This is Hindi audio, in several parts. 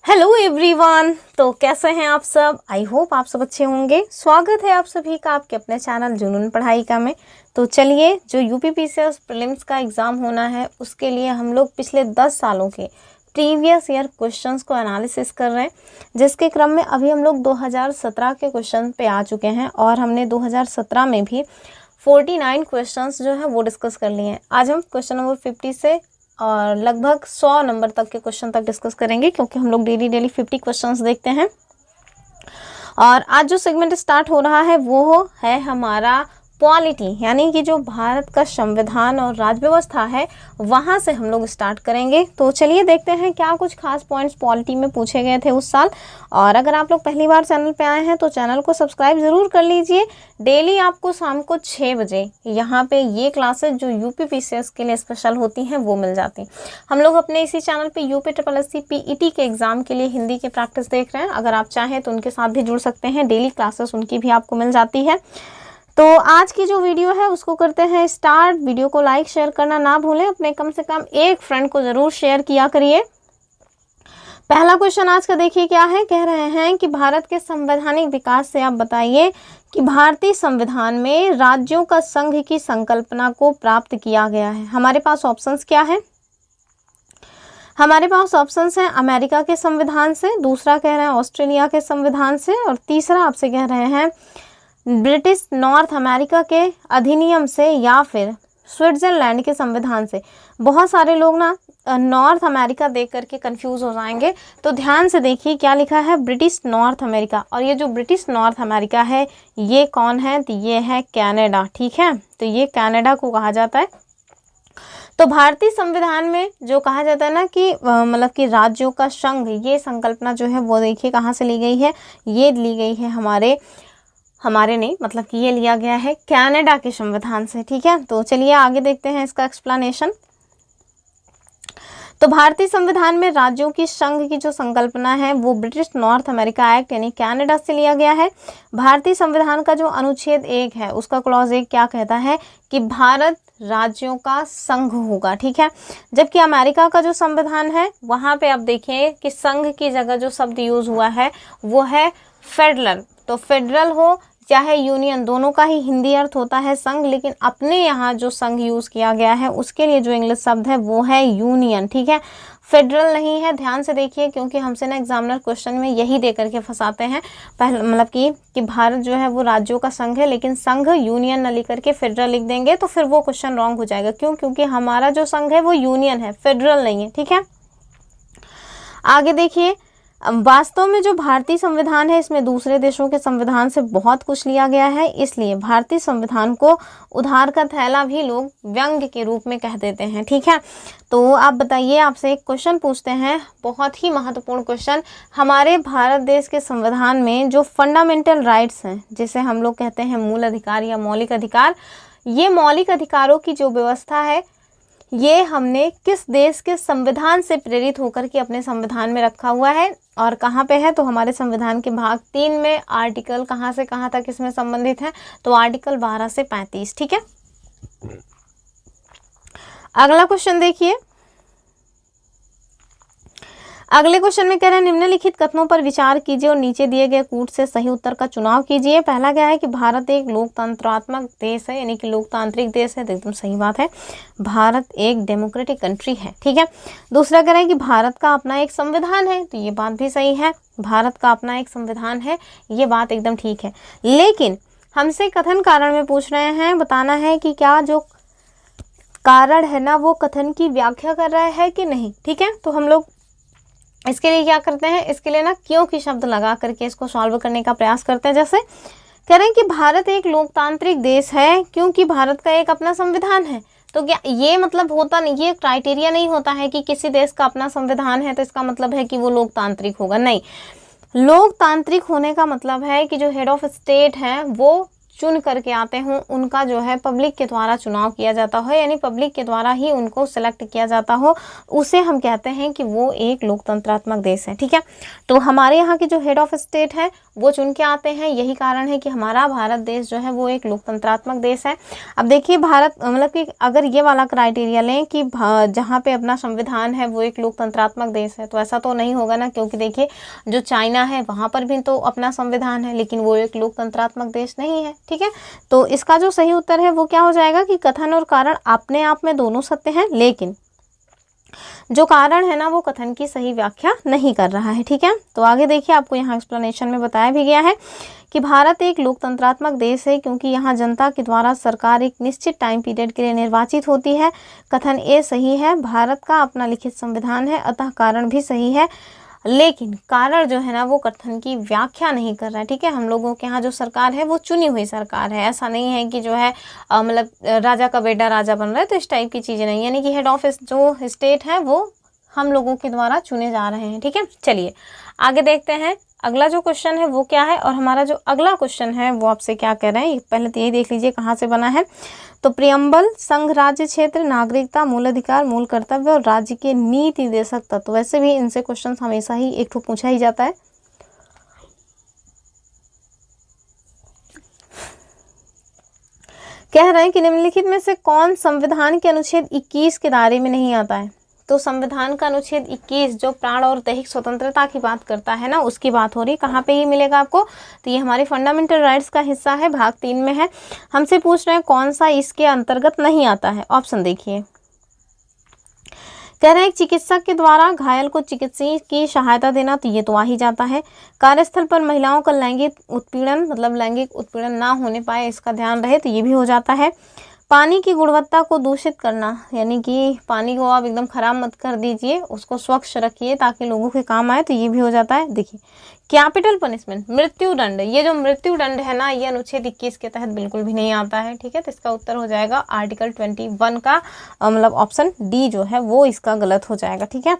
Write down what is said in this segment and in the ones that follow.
Hello everyone. तो कैसे हैं आप सब? आई होप आप सब अच्छे होंगे। स्वागत है आप सभी का आपके अपने चैनल जुनून पढ़ाई का में। तो चलिए, जो यूपीपीसीएस प्रीलिम्स का एग्ज़ाम होना है उसके लिए हम लोग पिछले 10 सालों के प्रीवियस ईयर क्वेश्चंस को एनालिसिस कर रहे हैं, जिसके क्रम में अभी हम लोग 2017 के क्वेश्चन पे आ चुके हैं और हमने 2017 में भी 49 क्वेश्चंस जो है वो डिस्कस कर लिए हैं। आज हम क्वेश्चन नंबर 50 से और लगभग 100 नंबर तक के क्वेश्चन तक डिस्कस करेंगे, क्योंकि हम लोग डेली 50 क्वेश्चंस देखते हैं। और आज जो सेगमेंट स्टार्ट हो रहा है वो है हमारा पॉलिटी, यानी कि जो भारत का संविधान और राज्य व्यवस्था है वहाँ से हम लोग स्टार्ट करेंगे। तो चलिए देखते हैं क्या कुछ खास पॉइंट्स पॉलिटी में पूछे गए थे उस साल। और अगर आप लोग पहली बार चैनल पे आए हैं तो चैनल को सब्सक्राइब ज़रूर कर लीजिए। डेली आपको शाम को 6 बजे यहाँ पे ये क्लासेस जो यूपीपीसीएस के लिए स्पेशल होती हैं वो मिल जाती। हम लोग अपने इसी चैनल पे यूपीएससी पीईटी के एग्ज़ाम के लिए हिंदी की प्रैक्टिस देख रहे हैं। अगर आप चाहें तो उनके साथ भी जुड़ सकते हैं, डेली क्लासेस उनकी भी आपको मिल जाती है। तो आज की जो वीडियो है उसको करते हैं स्टार्ट। वीडियो को लाइक शेयर करना ना भूलें, अपने कम से कम एक फ्रेंड को ज़रूर शेयर किया करिए। पहला क्वेश्चन आज का देखिए क्या है। कह रहे हैं कि भारत के संवैधानिक विकास से आप बताइए कि भारतीय संविधान में राज्यों का संघ की संकल्पना को प्राप्त किया गया है। हमारे पास ऑप्शंस क्या है? हमारे पास ऑप्शंस हैं अमेरिका के संविधान से, दूसरा कह रहे हैं ऑस्ट्रेलिया के संविधान से, और तीसरा आपसे कह रहे हैं ब्रिटिश नॉर्थ अमेरिका के अधिनियम से या फिर स्विट्जरलैंड के संविधान से। बहुत सारे लोग ना नॉर्थ अमेरिका देख करके कंफ्यूज हो जाएंगे, तो ध्यान से देखिए क्या लिखा है, ब्रिटिश नॉर्थ अमेरिका। और ये जो ब्रिटिश नॉर्थ अमेरिका है ये कौन है? तो ये है कनाडा। ठीक है, तो ये कनाडा को कहा जाता है। तो भारतीय संविधान में जो कहा जाता है ना कि मतलब कि राज्यों का संघ, ये संकल्पना जो है वो देखिए कहाँ से ली गई है। ये ली गई है हमारे नहीं, मतलब कि ये लिया गया है कनाडा के संविधान से। ठीक है, तो चलिए आगे देखते हैं इसका एक्सप्लेनेशन। तो भारतीय संविधान में राज्यों की संघ की जो संकल्पना है वो ब्रिटिश नॉर्थ अमेरिका एक्ट यानी कनाडा से लिया गया है। भारतीय संविधान का जो अनुच्छेद 1 है उसका क्लॉज 1 क्या कहता है कि भारत राज्यों का संघ होगा। ठीक है, जबकि अमेरिका का जो संविधान है वहाँ पे आप देखें कि संघ की जगह जो शब्द यूज हुआ है वो है फेडरल। तो फेडरल हो चाहे यूनियन, दोनों का ही हिंदी अर्थ होता है संघ, लेकिन अपने यहाँ जो संघ यूज़ किया गया है उसके लिए जो इंग्लिश शब्द है वो है यूनियन। ठीक है, फेडरल नहीं है। ध्यान से देखिए, क्योंकि हमसे ना एग्जामिनर क्वेश्चन में यही दे करके फंसाते हैं पहले, मतलब कि भारत जो है वो राज्यों का संघ है, लेकिन संघ यूनियन न लिख करके फेडरल लिख देंगे तो फिर वो क्वेश्चन रॉन्ग हो जाएगा। क्यों? क्योंकि हमारा जो संघ है वो यूनियन है, फेडरल नहीं है। ठीक है, आगे देखिए, वास्तव में जो भारतीय संविधान है इसमें दूसरे देशों के संविधान से बहुत कुछ लिया गया है, इसलिए भारतीय संविधान को उधार का थैला भी लोग व्यंग्य के रूप में कह देते हैं। ठीक है, तो आप बताइए, आपसे एक क्वेश्चन पूछते हैं, बहुत ही महत्वपूर्ण क्वेश्चन। हमारे भारत देश के संविधान में जो फंडामेंटल राइट्स हैं, जिसे हम लोग कहते हैं मूल अधिकार या मौलिक अधिकार, ये मौलिक अधिकारों की जो व्यवस्था है ये हमने किस देश के संविधान से प्रेरित होकर के अपने संविधान में रखा हुआ है और कहाँ पे है? तो हमारे संविधान के भाग 3 में आर्टिकल कहाँ से कहाँ तक इसमें संबंधित है? तो आर्टिकल 12 से 35। ठीक है, अगला क्वेश्चन देखिए। अगले क्वेश्चन में कह रहे हैं निम्नलिखित कथनों पर विचार कीजिए और नीचे दिए गए कूट से सही उत्तर का चुनाव कीजिए। पहला क्या है कि भारत एक लोकतंत्रात्मक देश है, यानी कि लोकतांत्रिक देश है। तो एकदम सही बात है, भारत एक डेमोक्रेटिक कंट्री है। ठीक है, दूसरा कह रहे हैं कि भारत का अपना एक संविधान है। तो ये बात भी सही है, भारत का अपना एक संविधान है, ये बात एकदम ठीक है। लेकिन हमसे कथन कारण में पूछ रहे हैं, बताना है कि क्या जो कारण है ना वो कथन की व्याख्या कर रहा है कि नहीं। ठीक है, तो हम लोग इसके लिए क्या करते हैं, इसके लिए ना क्यों की शब्द लगा करके इसको सॉल्व करने का प्रयास करते हैं। जैसे कह रहे हैं कि भारत एक लोकतांत्रिक देश है क्योंकि भारत का एक अपना संविधान है। तो क्या ये मतलब होता नहीं, ये क्राइटेरिया नहीं होता है कि किसी देश का अपना संविधान है तो इसका मतलब है कि वो लोकतांत्रिक होगा। नहीं, लोकतांत्रिक होने का मतलब है कि जो हेड ऑफ स्टेट है वो चुन करके आते हों उनका जो है पब्लिक के द्वारा चुनाव किया जाता हो, यानी पब्लिक के द्वारा ही उनको सेलेक्ट किया जाता हो, उसे हम कहते हैं कि वो एक लोकतंत्रात्मक देश है। ठीक है, तो हमारे यहाँ की जो हेड ऑफ स्टेट है वो चुन के आते हैं, यही कारण है कि हमारा भारत देश जो है वो एक लोकतंत्रात्मक देश है। अब देखिए भारत मतलब कि अगर ये वाला क्राइटेरिया लें कि जहाँ पे अपना संविधान है वो एक लोकतंत्रात्मक देश है, तो ऐसा तो नहीं होगा ना, क्योंकि देखिए जो चाइना है वहाँ पर भी तो अपना संविधान है लेकिन वो एक लोकतंत्रात्मक देश नहीं है। ठीक है, तो इसका जो सही उत्तर है वो क्या हो जाएगा कि कथन और कारण अपने आप में दोनों सत्य हैं, लेकिन जो कारण है ना वो कथन की सही व्याख्या नहीं कर रहा है। ठीक है, तो आगे देखिए आपको यहाँ एक्सप्लेनेशन में बताया भी गया है कि भारत एक लोकतंत्रात्मक देश है क्योंकि यहाँ जनता के द्वारा सरकार एक निश्चित टाइम पीरियड के लिए निर्वाचित होती है। कथन ए सही है, भारत का अपना लिखित संविधान है, अतः कारण भी सही है, लेकिन कारण जो है ना वो कथन की व्याख्या नहीं कर रहा है। ठीक है, हम लोगों के यहाँ जो सरकार है वो चुनी हुई सरकार है, ऐसा नहीं है कि जो है मतलब राजा का बेटा राजा बन रहा है, तो इस टाइप की चीज़ें नहीं, यानी कि हेड ऑफ जो स्टेट है वो हम लोगों के द्वारा चुने जा रहे हैं। ठीक है, चलिए आगे देखते हैं अगला जो क्वेश्चन है वो क्या है, और हमारा जो अगला क्वेश्चन है वो आपसे क्या कह रहे हैं, पहले तो यही देख लीजिए कहाँ से बना है। तो प्रियम्बल संघ, राज्य क्षेत्र, नागरिकता, मूल अधिकार, मूल कर्तव्य और राज्य के नीति निर्देशक तत्व। वैसे भी इनसे क्वेश्चन हमेशा ही एक ठो पूछा ही जाता है। कह रहे हैं कि निम्नलिखित में से कौन संविधान के अनुच्छेद 21 के दायरे में नहीं आता है। तो संविधान का अनुच्छेद 21 जो प्राण और दैहिक स्वतंत्रता की बात करता है ना, उसकी बात हो रही है। कहाँ पे ये मिलेगा आपको, तो ये हमारे फंडामेंटल राइट्स का हिस्सा है, भाग 3 में है। हमसे पूछ रहे हैं कौन सा इसके अंतर्गत नहीं आता है। ऑप्शन देखिए, कह रहे हैं चिकित्सक के द्वारा घायल को चिकित्सीय की सहायता देना, तो ये तो आ ही जाता है। कार्यस्थल पर महिलाओं का लैंगिक उत्पीड़न मतलब लैंगिक उत्पीड़न ना होने पाए इसका ध्यान रहे, तो ये भी हो जाता है। पानी की गुणवत्ता को दूषित करना, यानी कि पानी को आप एकदम खराब मत कर दीजिए, उसको स्वच्छ रखिए ताकि लोगों के काम आए, तो ये भी हो जाता है। देखिए कैपिटल पनिशमेंट, मृत्यु दंड, ये जो मृत्यु दंड है ना ये अनुच्छेद 21 के तहत बिल्कुल भी नहीं आता है। ठीक है, तो इसका उत्तर हो जाएगा आर्टिकल 21 का मतलब ऑप्शन डी जो है वो इसका गलत हो जाएगा। ठीक है,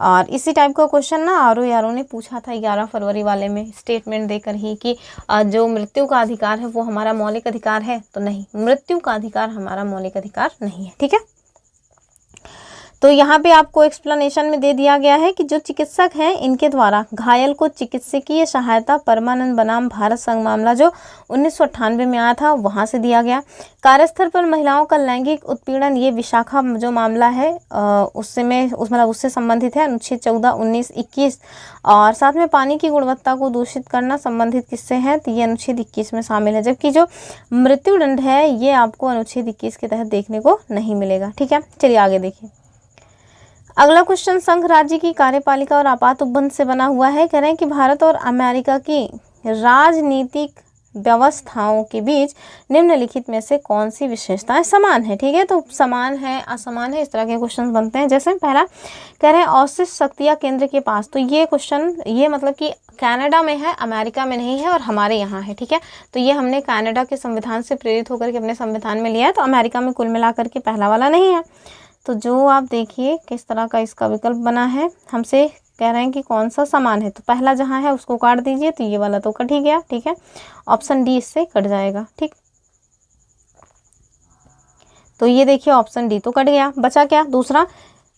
और इसी टाइप का क्वेश्चन ना आरओ ने पूछा था 11 फरवरी वाले में स्टेटमेंट देकर ही कि जो मृत्यु का अधिकार है वो हमारा मौलिक अधिकार है, तो नहीं, मृत्यु का अधिकार हमारा मौलिक अधिकार नहीं है। ठीक है, तो यहाँ पे आपको एक्सप्लेनेशन में दे दिया गया है कि जो चिकित्सक हैं इनके द्वारा घायल को चिकित्सकीय सहायता परमानंद बनाम भारत संघ मामला जो 1998 में आया था वहाँ से दिया गया। कार्यस्थल पर महिलाओं का लैंगिक उत्पीड़न, ये विशाखा जो मामला है उससे संबंधित है, अनुच्छेद 14, 19, 21। और साथ में पानी की गुणवत्ता को दूषित करना संबंधित किससे है, तो ये अनुच्छेद 21 में शामिल है। जबकि जो मृत्युदंड है ये आपको अनुच्छेद 21 के तहत देखने को नहीं मिलेगा। ठीक है, चलिए आगे देखिए। अगला क्वेश्चन संघ राज्य की कार्यपालिका और आपात उपबंध से बना हुआ है। कह रहे हैं कि भारत और अमेरिका की राजनीतिक व्यवस्थाओं के बीच निम्नलिखित में से कौन सी विशेषताएं समान है। ठीक है, तो समान है, असमान है, इस तरह के क्वेश्चन बनते हैं। जैसे पहला कह रहे हैं औषध शक्तियां केंद्र के पास, तो ये क्वेश्चन ये मतलब कि कनाडा में है, अमेरिका में नहीं है और हमारे यहाँ है। ठीक है, तो ये हमने कनाडा के संविधान से प्रेरित होकर के अपने संविधान में लिया है, तो अमेरिका में कुल मिलाकर के पहला वाला नहीं है। तो जो आप देखिए किस तरह का इसका विकल्प बना है, हमसे कह रहे हैं कि कौन सा समान है, तो पहला जहां है उसको काट दीजिए, तो ये वाला तो कट ही गया। ठीक है, ऑप्शन डी इससे कट जाएगा। ठीक, तो ये देखिए ऑप्शन डी तो कट गया, बचा क्या दूसरा।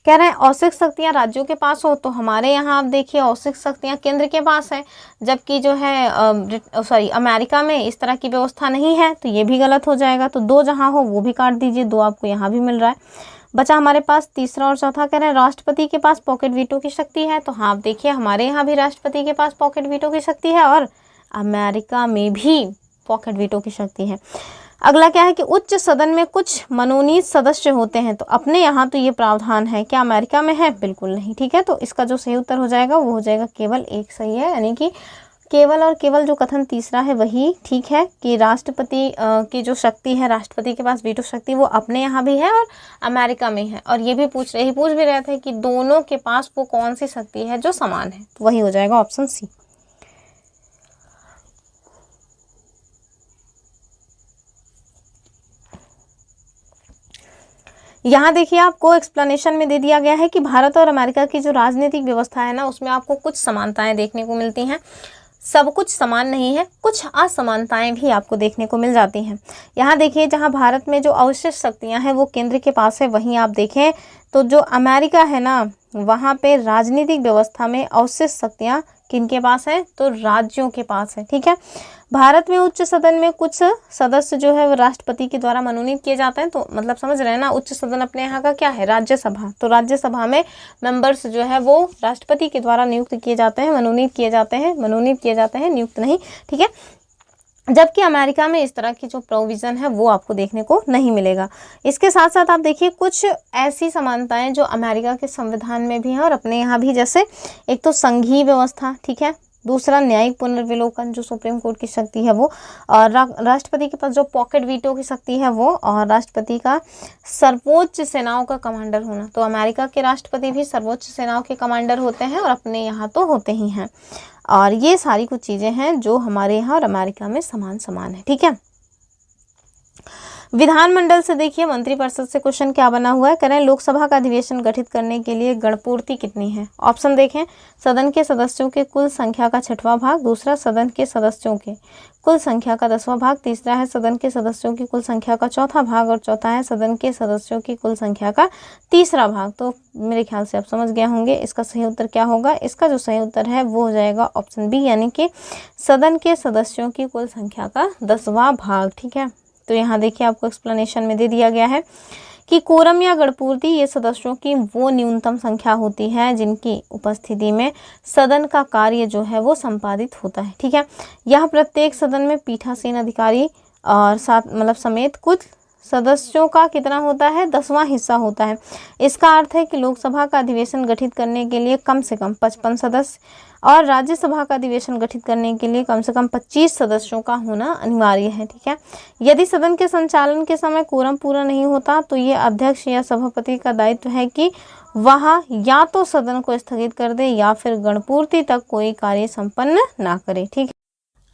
कह रहे हैं औषध शक्तियाँ राज्यों के पास हो, तो हमारे यहाँ आप देखिए औषध शक्तियाँ केंद्र के पास है, जबकि जो है अमेरिका में इस तरह की व्यवस्था नहीं है, तो ये भी गलत हो जाएगा। तो दो जहाँ हो वो भी काट दीजिए, दो आपको यहाँ भी मिल रहा है। बचा हमारे पास तीसरा और चौथा। कह रहे हैं राष्ट्रपति के पास पॉकेट वीटो की शक्ति है, तो हाँ आप देखिए हमारे यहाँ भी राष्ट्रपति के पास पॉकेट वीटो की शक्ति है और अमेरिका में भी पॉकेट वीटो की शक्ति है। अगला क्या है कि उच्च सदन में कुछ मनोनीत सदस्य होते हैं, तो अपने यहाँ तो ये प्रावधान है, क्या अमेरिका में है, बिल्कुल नहीं। ठीक है, तो इसका जो सही उत्तर हो जाएगा वो हो जाएगा केवल एक सही है, यानी कि केवल और केवल जो कथन तीसरा है वही ठीक है कि राष्ट्रपति की जो शक्ति है, राष्ट्रपति के पास वीटो शक्ति वो अपने यहाँ भी है और अमेरिका में है। और ये भी पूछ भी रहे थे कि दोनों के पास वो कौन सी शक्ति है जो समान है, तो वही हो जाएगा ऑप्शन सी। यहाँ देखिए आपको एक्सप्लेनेशन में दे दिया गया है कि भारत और अमेरिका की जो राजनीतिक व्यवस्था है ना उसमें आपको कुछ समानताएं देखने को मिलती हैं। सब कुछ समान नहीं है, कुछ असमानताएं भी आपको देखने को मिल जाती हैं। यहाँ देखिए, जहाँ भारत में जो अवशिष्ट शक्तियाँ हैं वो केंद्र के पास है, वहीं आप देखें तो जो अमेरिका है ना, वहाँ पे राजनीतिक व्यवस्था में अवशिष्ट शक्तियाँ किनके पास है, तो राज्यों के पास है। ठीक है, भारत में उच्च सदन में कुछ सदस्य जो है वो राष्ट्रपति के द्वारा मनोनीत किए जाते हैं। तो मतलब समझ रहे हैं ना, उच्च सदन अपने यहाँ का क्या है, राज्यसभा। तो राज्यसभा में मेंबर्स जो है वो राष्ट्रपति के द्वारा नियुक्त किए जाते हैं, मनोनीत किए जाते हैं, नियुक्त नहीं। ठीक है, जबकि अमेरिका में इस तरह की जो प्रोविज़न है वो आपको देखने को नहीं मिलेगा। इसके साथ साथ आप देखिए कुछ ऐसी समानताएं जो अमेरिका के संविधान में भी हैं और अपने यहाँ भी, जैसे एक तो संघीय व्यवस्था, ठीक है, दूसरा न्यायिक पुनर्विलोकन जो सुप्रीम कोर्ट की शक्ति है वो, और राष्ट्रपति के पास जो पॉकेट वीटो की शक्ति है वो, और राष्ट्रपति का सर्वोच्च सेनाओं का कमांडर होना। तो अमेरिका के राष्ट्रपति भी सर्वोच्च सेनाओं के कमांडर होते हैं और अपने यहाँ तो होते ही हैं। और ये सारी कुछ चीज़ें हैं जो हमारे यहाँ और अमेरिका में समान है। ठीक है, विधानमंडल से देखिए मंत्रिपरिषद से क्वेश्चन क्या बना हुआ है, करें लोकसभा का अधिवेशन गठित करने के लिए गणपूर्ति कितनी है। ऑप्शन देखें, सदन के सदस्यों के कुल संख्या का 6वां भाग, दूसरा सदन के सदस्यों के कुल संख्या का 10वां भाग, तीसरा है सदन के सदस्यों की कुल संख्या का 4था भाग, और चौथा है सदन के सदस्यों की कुल संख्या का 3रा भाग। तो मेरे ख्याल से आप समझ गए होंगे इसका सही उत्तर क्या होगा। इसका जो सही उत्तर है वो हो जाएगा ऑप्शन बी, यानी कि सदन के सदस्यों की कुल संख्या का 10वां भाग। ठीक है, तो यहाँ देखिए आपको एक्सप्लेनेशन में दे दिया गया है कि कोरम या गणपूर्ति ये सदस्यों की वो न्यूनतम संख्या होती है जिनकी उपस्थिति में सदन का कार्य जो है वो संपादित होता है। ठीक है, यह प्रत्येक सदन में पीठासीन अधिकारी और साथ मतलब समेत कुछ सदस्यों का कितना होता है, 10वां हिस्सा होता है। इसका अर्थ है कि लोकसभा का अधिवेशन गठित करने के लिए कम से कम 55 सदस्य और राज्यसभा का अधिवेशन गठित करने के लिए कम से कम 25 सदस्यों का होना अनिवार्य है। ठीक है, यदि सदन के संचालन के समय कोरम पूरा नहीं होता तो ये अध्यक्ष या सभापति का दायित्व है कि वह या तो सदन को स्थगित कर दे या फिर गणपूर्ति तक कोई कार्य संपन्न ना करे। ठीक है,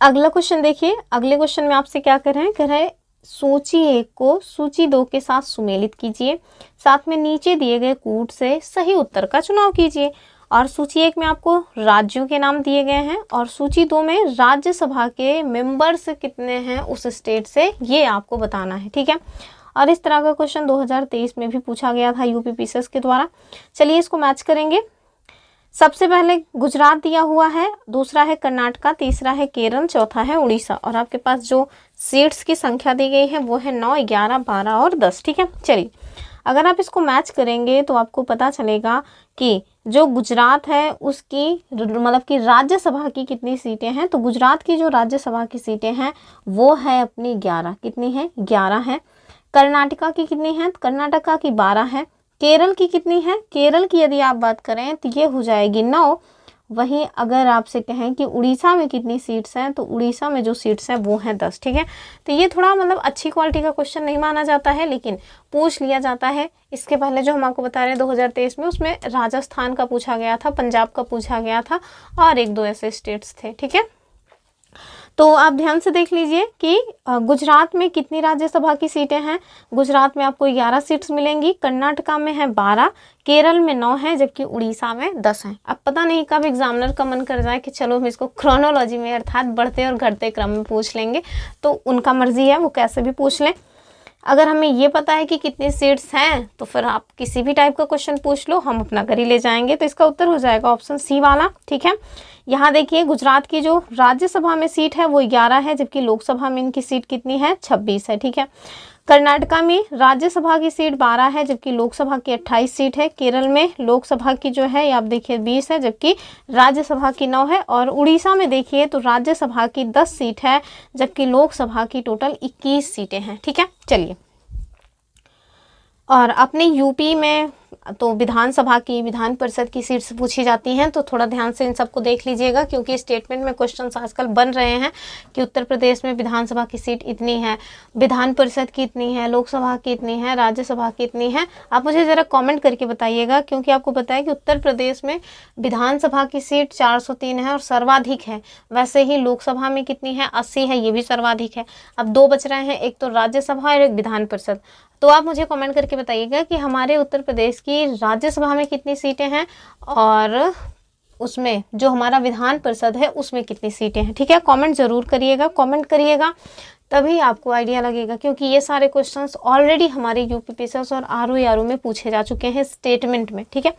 अगला क्वेश्चन देखिए, अगले क्वेश्चन में आपसे क्या कर रहे हैं, सूची 1 को सूची 2 के साथ सुमेलित कीजिए, साथ में नीचे दिए गए कूट से सही उत्तर का चुनाव कीजिए। और सूची 1 में आपको राज्यों के नाम दिए गए हैं और सूची 2 में राज्यसभा के मेंबर्स कितने हैं उस स्टेट से, ये आपको बताना है। ठीक है, और इस तरह का क्वेश्चन 2023 में भी पूछा गया था यूपी पीसीएस के द्वारा। चलिए इसको मैच करेंगे। सबसे पहले गुजरात दिया हुआ है, दूसरा है कर्नाटका, तीसरा है केरल, चौथा है उड़ीसा, और आपके पास जो सीट्स की संख्या दी गई है वो है 9, 11, 12 और 10। ठीक है, चलिए अगर आप इसको मैच करेंगे तो आपको पता चलेगा कि जो गुजरात है उसकी मतलब कि राज्यसभा की कितनी सीटें हैं। तो गुजरात की जो राज्यसभा की सीटें हैं वो है अपनी 11, कितनी है, 11 है। कर्नाटका की कितनी है, कर्नाटका की 12 है। केरल की कितनी है, केरल की यदि आप बात करें तो ये हो जाएगी 9। वहीं अगर आपसे कहें कि उड़ीसा में कितनी सीट्स हैं तो उड़ीसा में जो सीट्स हैं वो हैं 10। ठीक है, तो ये थोड़ा मतलब अच्छी क्वालिटी का क्वेश्चन नहीं माना जाता है, लेकिन पूछ लिया जाता है। इसके पहले जो हम आपको बता रहे हैं 2023 में, उसमें राजस्थान का पूछा गया था, पंजाब का पूछा गया था और 1-2 ऐसे स्टेट्स थे। ठीक है, तो आप ध्यान से देख लीजिए कि गुजरात में कितनी राज्यसभा की सीटें हैं। गुजरात में आपको 11 सीट्स मिलेंगी, कर्नाटका में है 12, केरल में 9 है, जबकि उड़ीसा में 10 हैं। अब पता नहीं कब एग्जामिनर का मन कर जाए कि चलो हम इसको क्रोनोलॉजी में अर्थात बढ़ते और घटते क्रम में पूछ लेंगे, तो उनका मर्जी है, वो कैसे भी पूछ लें। अगर हमें ये पता है कि कितनी सीट्स हैं तो फिर आप किसी भी टाइप का क्वेश्चन पूछ लो, हम अपना घर ही ले जाएंगे। तो इसका उत्तर हो जाएगा ऑप्शन सी वाला। ठीक है, यहाँ देखिए गुजरात की जो राज्यसभा में सीट है वो 11 है, जबकि लोकसभा में इनकी सीट कितनी है, 26 है। ठीक है, कर्नाटका में राज्यसभा की सीट 12 है, जबकि लोकसभा की 28 सीट है। केरल में लोकसभा की जो है आप देखिए 20 है, जबकि राज्यसभा की 9 है। और उड़ीसा में देखिए तो राज्यसभा की 10 सीट है, जबकि लोकसभा की टोटल 21 सीटें हैं। ठीक है, चलिए और अपने यूपी में तो विधानसभा की, विधान परिषद की सीट्स पूछी जाती हैं, तो थोड़ा ध्यान से इन सबको देख लीजिएगा, क्योंकि स्टेटमेंट में क्वेश्चंस आजकल बन रहे हैं कि उत्तर प्रदेश में विधानसभा की सीट इतनी है, विधान परिषद की इतनी है, लोकसभा की इतनी है, राज्यसभा की इतनी है। आप मुझे ज़रा कमेंट करके बताइएगा, क्योंकि आपको पता है कि उत्तर प्रदेश में विधानसभा की सीट 403 है और सर्वाधिक है। वैसे ही लोकसभा में कितनी है, 80 है, ये भी सर्वाधिक है। अब 2 बच रहे हैं, एक तो राज्यसभा और एक विधान परिषद। तो आप मुझे कमेंट करके बताइएगा कि हमारे उत्तर प्रदेश की राज्यसभा में कितनी सीटें हैं और उसमें जो हमारा विधान परिषद है उसमें कितनी सीटें हैं। ठीक है, कमेंट ज़रूर करिएगा, कमेंट करिएगा तभी आपको आइडिया लगेगा, क्योंकि ये सारे क्वेश्चंस ऑलरेडी हमारे यूपीपीसीएस और आरओ में पूछे जा चुके हैं स्टेटमेंट में। ठीक है,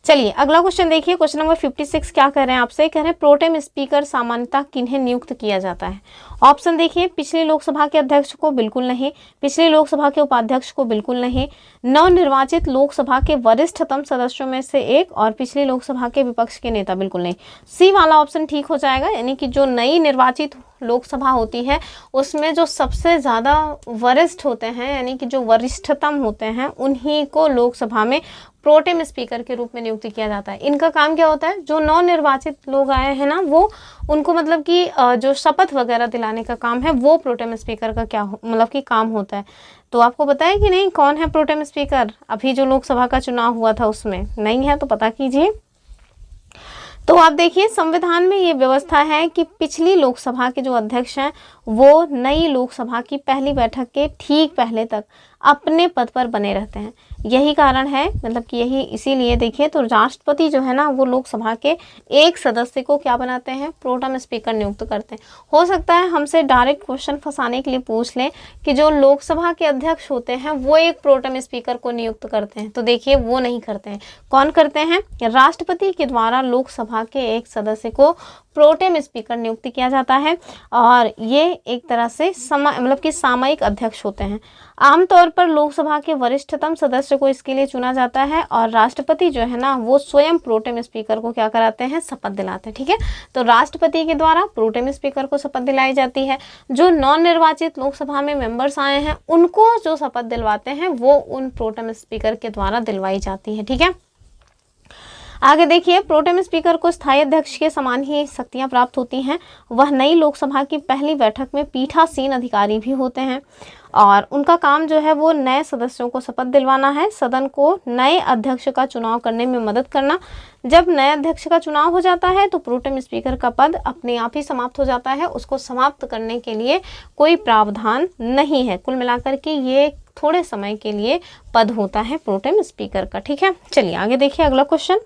चलिए अगला क्वेश्चन देखिए, क्वेश्चन नंबर 56 क्या कह रहे हैं आपसे, कह रहे हैं प्रोटेम स्पीकर सामान्यतः किन्हें नियुक्त किया जाता है। ऑप्शन देखिए, पिछली लोकसभा के अध्यक्ष को बिल्कुल नहीं, पिछली लोकसभा के उपाध्यक्ष को बिल्कुल नहीं, नवनिर्वाचित लोकसभा के वरिष्ठतम सदस्यों में से एक, और पिछली लोकसभा के विपक्ष के नेता बिल्कुल नहीं। सी वाला ऑप्शन ठीक हो जाएगा, यानी कि जो नई निर्वाचित लोकसभा होती है उसमें जो सबसे ज़्यादा वरिष्ठ होते हैं, यानी कि जो वरिष्ठतम होते हैं, उन्हीं को लोकसभा में प्रोटेम स्पीकर के रूप में नियुक्त किया जाता है। इनका काम क्या होता है, जो नवनिर्वाचित लोग आए हैं ना, वो उनको मतलब कि जो शपथ वगैरह दिलाने का काम है वो प्रोटेम स्पीकर का क्या मतलब कि काम होता है। तो आपको पता है कि नहीं कौन है प्रोटेम स्पीकर? अभी जो लोकसभा का चुनाव हुआ था उसमें नहीं है तो पता कीजिए। तो आप देखिए, संविधान में ये व्यवस्था है कि पिछली लोकसभा के जो अध्यक्ष हैं वो नई लोकसभा की पहली बैठक के ठीक पहले तक अपने पद पर बने रहते हैं। यही कारण है, मतलब कि यही इसीलिए देखिए तो राष्ट्रपति जो है ना वो लोकसभा के एक सदस्य को क्या बनाते हैं, प्रोटेम स्पीकर नियुक्त करते हैं। हो सकता है हमसे डायरेक्ट क्वेश्चन फंसाने के लिए पूछ लें कि जो लोकसभा के अध्यक्ष होते हैं वो एक प्रोटेम स्पीकर को नियुक्त करते हैं, तो देखिए वो नहीं करते हैं। कौन करते हैं? राष्ट्रपति के द्वारा लोकसभा के एक सदस्य को प्रोटेम स्पीकर नियुक्त किया जाता है, और ये एक तरह से मतलब कि सामयिक अध्यक्ष होते हैं। आमतौर पर लोकसभा के वरिष्ठतम सदस्य को इसके लिए चुना जाता है, और राष्ट्रपति जो है ना वो स्वयं प्रोटेम स्पीकर को क्या कराते हैं, शपथ दिलाते हैं। ठीक है, तो राष्ट्रपति के द्वारा प्रोटेम स्पीकर को शपथ दिलाई जाती है। जो नवनिर्वाचित लोकसभा में मेंबर्स आए हैं उनको जो शपथ दिलवाते हैं वो उन प्रोटेम स्पीकर के द्वारा दिलवाई जाती है। ठीक है, आगे देखिए, प्रोटेम स्पीकर को स्थायी अध्यक्ष के समान ही शक्तियां प्राप्त होती हैं। वह नई लोकसभा की पहली बैठक में पीठासीन अधिकारी भी होते हैं, और उनका काम जो है वो नए सदस्यों को शपथ दिलवाना है, सदन को नए अध्यक्ष का चुनाव करने में मदद करना। जब नए अध्यक्ष का चुनाव हो जाता है तो प्रोटेम स्पीकर का पद अपने आप ही समाप्त हो जाता है, उसको समाप्त करने के लिए कोई प्रावधान नहीं है। कुल मिलाकर के ये थोड़े समय के लिए पद होता है प्रोटेम स्पीकर का। ठीक है, चलिए आगे देखिए अगला क्वेश्चन।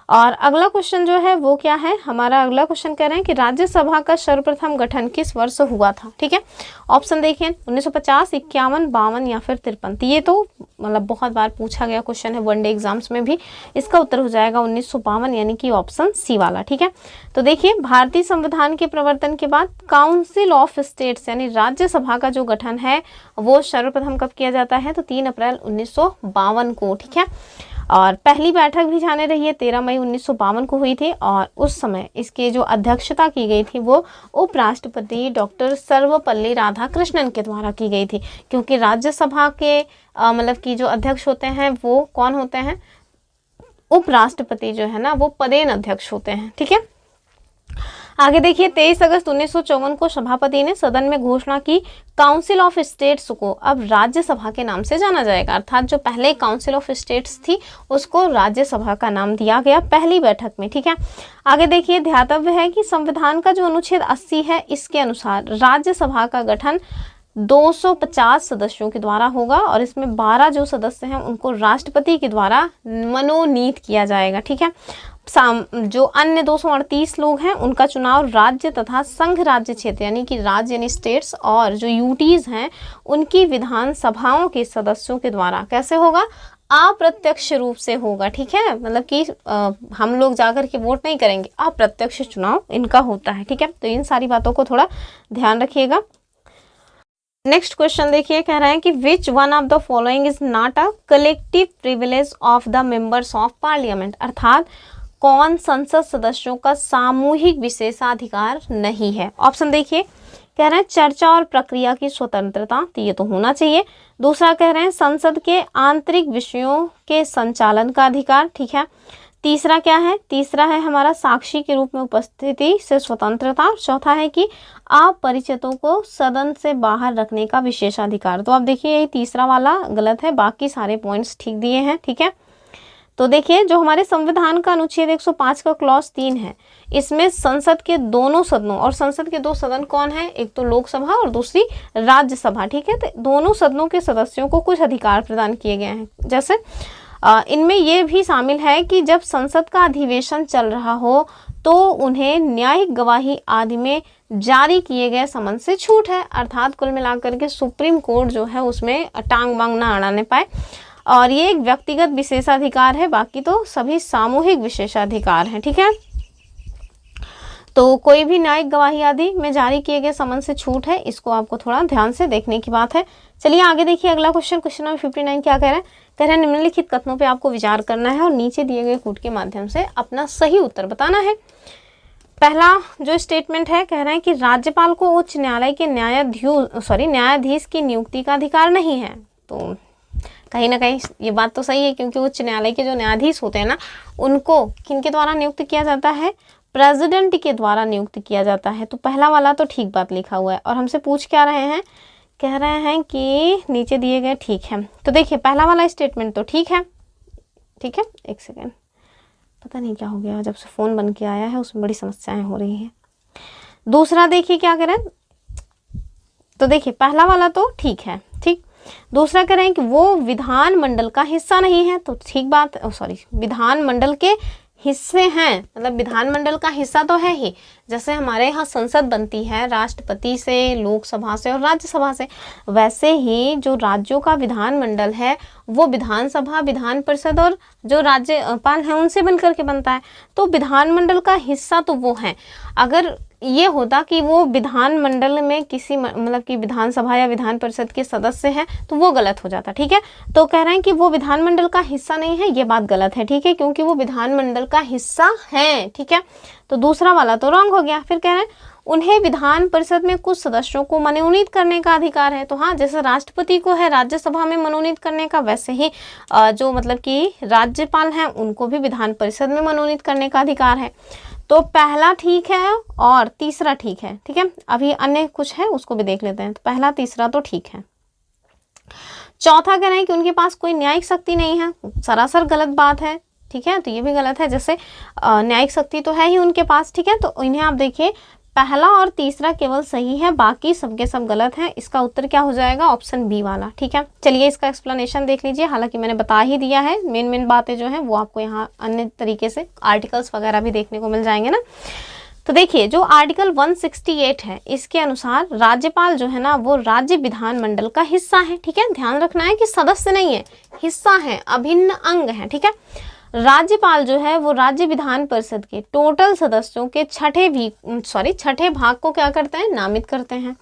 और अगला क्वेश्चन जो है वो क्या है, हमारा अगला क्वेश्चन कह रहे हैं कि राज्यसभा का सर्वप्रथम गठन किस वर्ष हुआ था। ठीक है, ऑप्शन देखिए 1950, 51, 52 या फिर 53। ये तो मतलब बहुत बार पूछा गया क्वेश्चन है वनडे एग्जाम्स में भी। इसका उत्तर हो जाएगा 1952, यानी कि ऑप्शन सी वाला। ठीक है, तो देखिए भारतीय संविधान के प्रवर्तन के बाद काउंसिल ऑफ स्टेट्स यानी राज्यसभा का जो गठन है वो सर्वप्रथम कब किया जाता है, तो 3 अप्रैल 1952 को। ठीक है, और पहली बैठक भी जाने रही है 13 मई 1952 को हुई थी, और उस समय इसकी जो अध्यक्षता की गई थी वो उपराष्ट्रपति डॉक्टर सर्वपल्ली राधाकृष्णन के द्वारा की गई थी, क्योंकि राज्यसभा के मतलब कि जो अध्यक्ष होते हैं वो कौन होते हैं, उपराष्ट्रपति जो है ना वो पदेन अध्यक्ष होते हैं। ठीक है, आगे देखिए 23 अगस्त 1954 को सभापति ने सदन में घोषणा की काउंसिल ऑफ स्टेट्स को अब राज्यसभा के नाम से जाना जाएगा, अर्थात जो पहले काउंसिल ऑफ स्टेट्स थी उसको राज्यसभा का नाम दिया गया पहली बैठक में। ठीक है, आगे देखिए ध्यातव्य है कि संविधान का जो अनुच्छेद 80 है इसके अनुसार राज्यसभा का गठन 250 सदस्यों के द्वारा होगा, और इसमें 12 जो सदस्य हैं उनको राष्ट्रपति के द्वारा मनोनीत किया जाएगा। ठीक है, जो अन्य 238 लोग हैं उनका चुनाव राज्य तथा संघ राज्य क्षेत्र यानी कि राज्य यानी स्टेट्स और जो यूटीज हैं उनकी विधान सभाओं के सदस्यों के द्वारा कैसे होगा, अप्रत्यक्ष रूप से होगा। ठीक है, मतलब कि हम लोग जाकर के वोट नहीं करेंगे, अप्रत्यक्ष चुनाव इनका होता है। ठीक है, तो इन सारी बातों को थोड़ा ध्यान रखिएगा। नेक्स्ट क्वेश्चन देखिए, कह रहे हैं कि which one of the following is not a collective privilege of the members of parliament, अर्थात कौन संसद सदस्यों का सामूहिक विशेषाधिकार नहीं है। ऑप्शन देखिए, कह रहे हैं चर्चा और प्रक्रिया की स्वतंत्रता, तो ये तो होना चाहिए। दूसरा कह रहे हैं संसद के आंतरिक विषयों के संचालन का अधिकार। ठीक है, तीसरा क्या है, तीसरा है हमारा साक्षी के रूप में उपस्थिति से स्वतंत्रता। चौथा है कि अपरिचितों को सदन से बाहर रखने का विशेषाधिकार। तो आप देखिए ये तीसरा वाला गलत है, बाकी सारे पॉइंट्स ठीक दिए हैं। ठीक है, तो देखिए जो हमारे संविधान का अनुच्छेद 105 का क्लॉज 3 है, इसमें संसद के दोनों सदनों, और संसद के दो सदन कौन है, एक तो लोकसभा और दूसरी राज्यसभा। ठीक है, तो दोनों सदनों के सदस्यों को कुछ अधिकार प्रदान किए गए हैं, जैसे इनमें ये भी शामिल है कि जब संसद का अधिवेशन चल रहा हो तो उन्हें न्यायिक गवाही आदि में जारी किए गए समन से छूट है। अर्थात कुल मिलाकर के सुप्रीम कोर्ट जो है उसमें टांग वांग ना अड़ाने पाए। और ये एक व्यक्तिगत विशेषाधिकार है, बाकी तो सभी सामूहिक विशेषाधिकार हैं। ठीक है, तो कोई भी न्यायिक गवाही आदि में जारी किए गए समन से छूट है, इसको आपको थोड़ा ध्यान से देखने की बात है। चलिए आगे देखिए अगला क्वेश्चन नंबर 59 क्या कह रहा है। कह रहा है निम्नलिखित कथनों पे आपको विचार करना है और नीचे दिए गए कूट के माध्यम से अपना सही उत्तर बताना है। पहला जो स्टेटमेंट है, कह रहे हैं कि राज्यपाल को उच्च न्यायालय के न्यायाधीश की नियुक्ति का अधिकार नहीं है। तो कहीं ना कहीं ये बात तो सही है, क्योंकि उच्च न्यायालय के जो न्यायाधीश होते हैं ना, उनको किनके द्वारा नियुक्त किया जाता है, प्रेसिडेंट के द्वारा नियुक्त किया जाता है। तो पहला वाला तो ठीक बात लिखा हुआ है। और हमसे पूछ क्या रहे हैं, कह रहे हैं कि नीचे दिए गए ठीक है। तो देखिए पहला वाला स्टेटमेंट तो ठीक है। ठीक है, एक सेकेंड, पता नहीं क्या हो गया, जब से फ़ोन बन के आया है उसमें बड़ी समस्याएं हो रही हैं। दूसरा देखिए क्या करें, तो देखिए पहला वाला तो ठीक है। ठीक, दूसरा कह रहे हैं कि वो विधानमंडल का हिस्सा नहीं है। तो ठीक बात, विधानमंडल के हिस्से हैं, मतलब विधानमंडल का हिस्सा तो है ही। जैसे हमारे यहाँ संसद बनती है राष्ट्रपति से, लोकसभा से और राज्यसभा से, वैसे ही जो राज्यों का विधानमंडल है वो विधानसभा, विधान परिषद और जो राज्यपाल हैं उनसे बनकर के बनता है। तो विधानमंडल का हिस्सा तो वो है। अगर ये होता कि वो विधानमंडल में किसी मतलब कि विधानसभा या विधान परिषद के सदस्य हैं तो वो गलत हो जाता। ठीक है, तो कह रहे हैं कि वो विधानमंडल का हिस्सा नहीं है, ये बात गलत है। ठीक है, क्योंकि वो विधानमंडल का हिस्सा है। ठीक है, तो दूसरा वाला तो रॉन्ग हो गया। फिर कह रहे हैं उन्हें विधान परिषद में कुछ सदस्यों को मनोनीत करने का अधिकार है। तो हाँ, जैसे राष्ट्रपति को है राज्यसभा में मनोनीत करने का, वैसे ही जो मतलब कि राज्यपाल हैं उनको भी विधान परिषद में मनोनीत करने का अधिकार है। तो पहला ठीक है और तीसरा ठीक है। ठीक है, अभी अन्य कुछ है उसको भी देख लेते हैं। तो पहला तीसरा तो ठीक है। चौथा कह रहे हैं कि उनके पास कोई न्यायिक शक्ति नहीं है, सरासर गलत बात है। ठीक है, तो ये भी गलत है। जैसे न्यायिक शक्ति तो है ही उनके पास। ठीक है, तो इन्हें आप देखिए पहला और तीसरा केवल सही है, बाकी सबके सब गलत हैं। इसका उत्तर क्या हो जाएगा, ऑप्शन बी वाला। ठीक है, चलिए इसका एक्सप्लेनेशन देख लीजिए। हालांकि मैंने बता ही दिया है, मेन बातें जो हैं वो आपको यहाँ अन्य तरीके से आर्टिकल्स वगैरह भी देखने को मिल जाएंगे ना। तो देखिए जो आर्टिकल 168 है इसके अनुसार राज्यपाल जो है ना वो राज्य विधानमंडल का हिस्सा है। ठीक है, ध्यान रखना है कि सदस्य नहीं है, हिस्सा है, अभिन्न अंग है। ठीक है, राज्यपाल जो है वो राज्य विधान परिषद के टोटल सदस्यों के छठे भाग को क्या करते हैं, नामित करते हैं।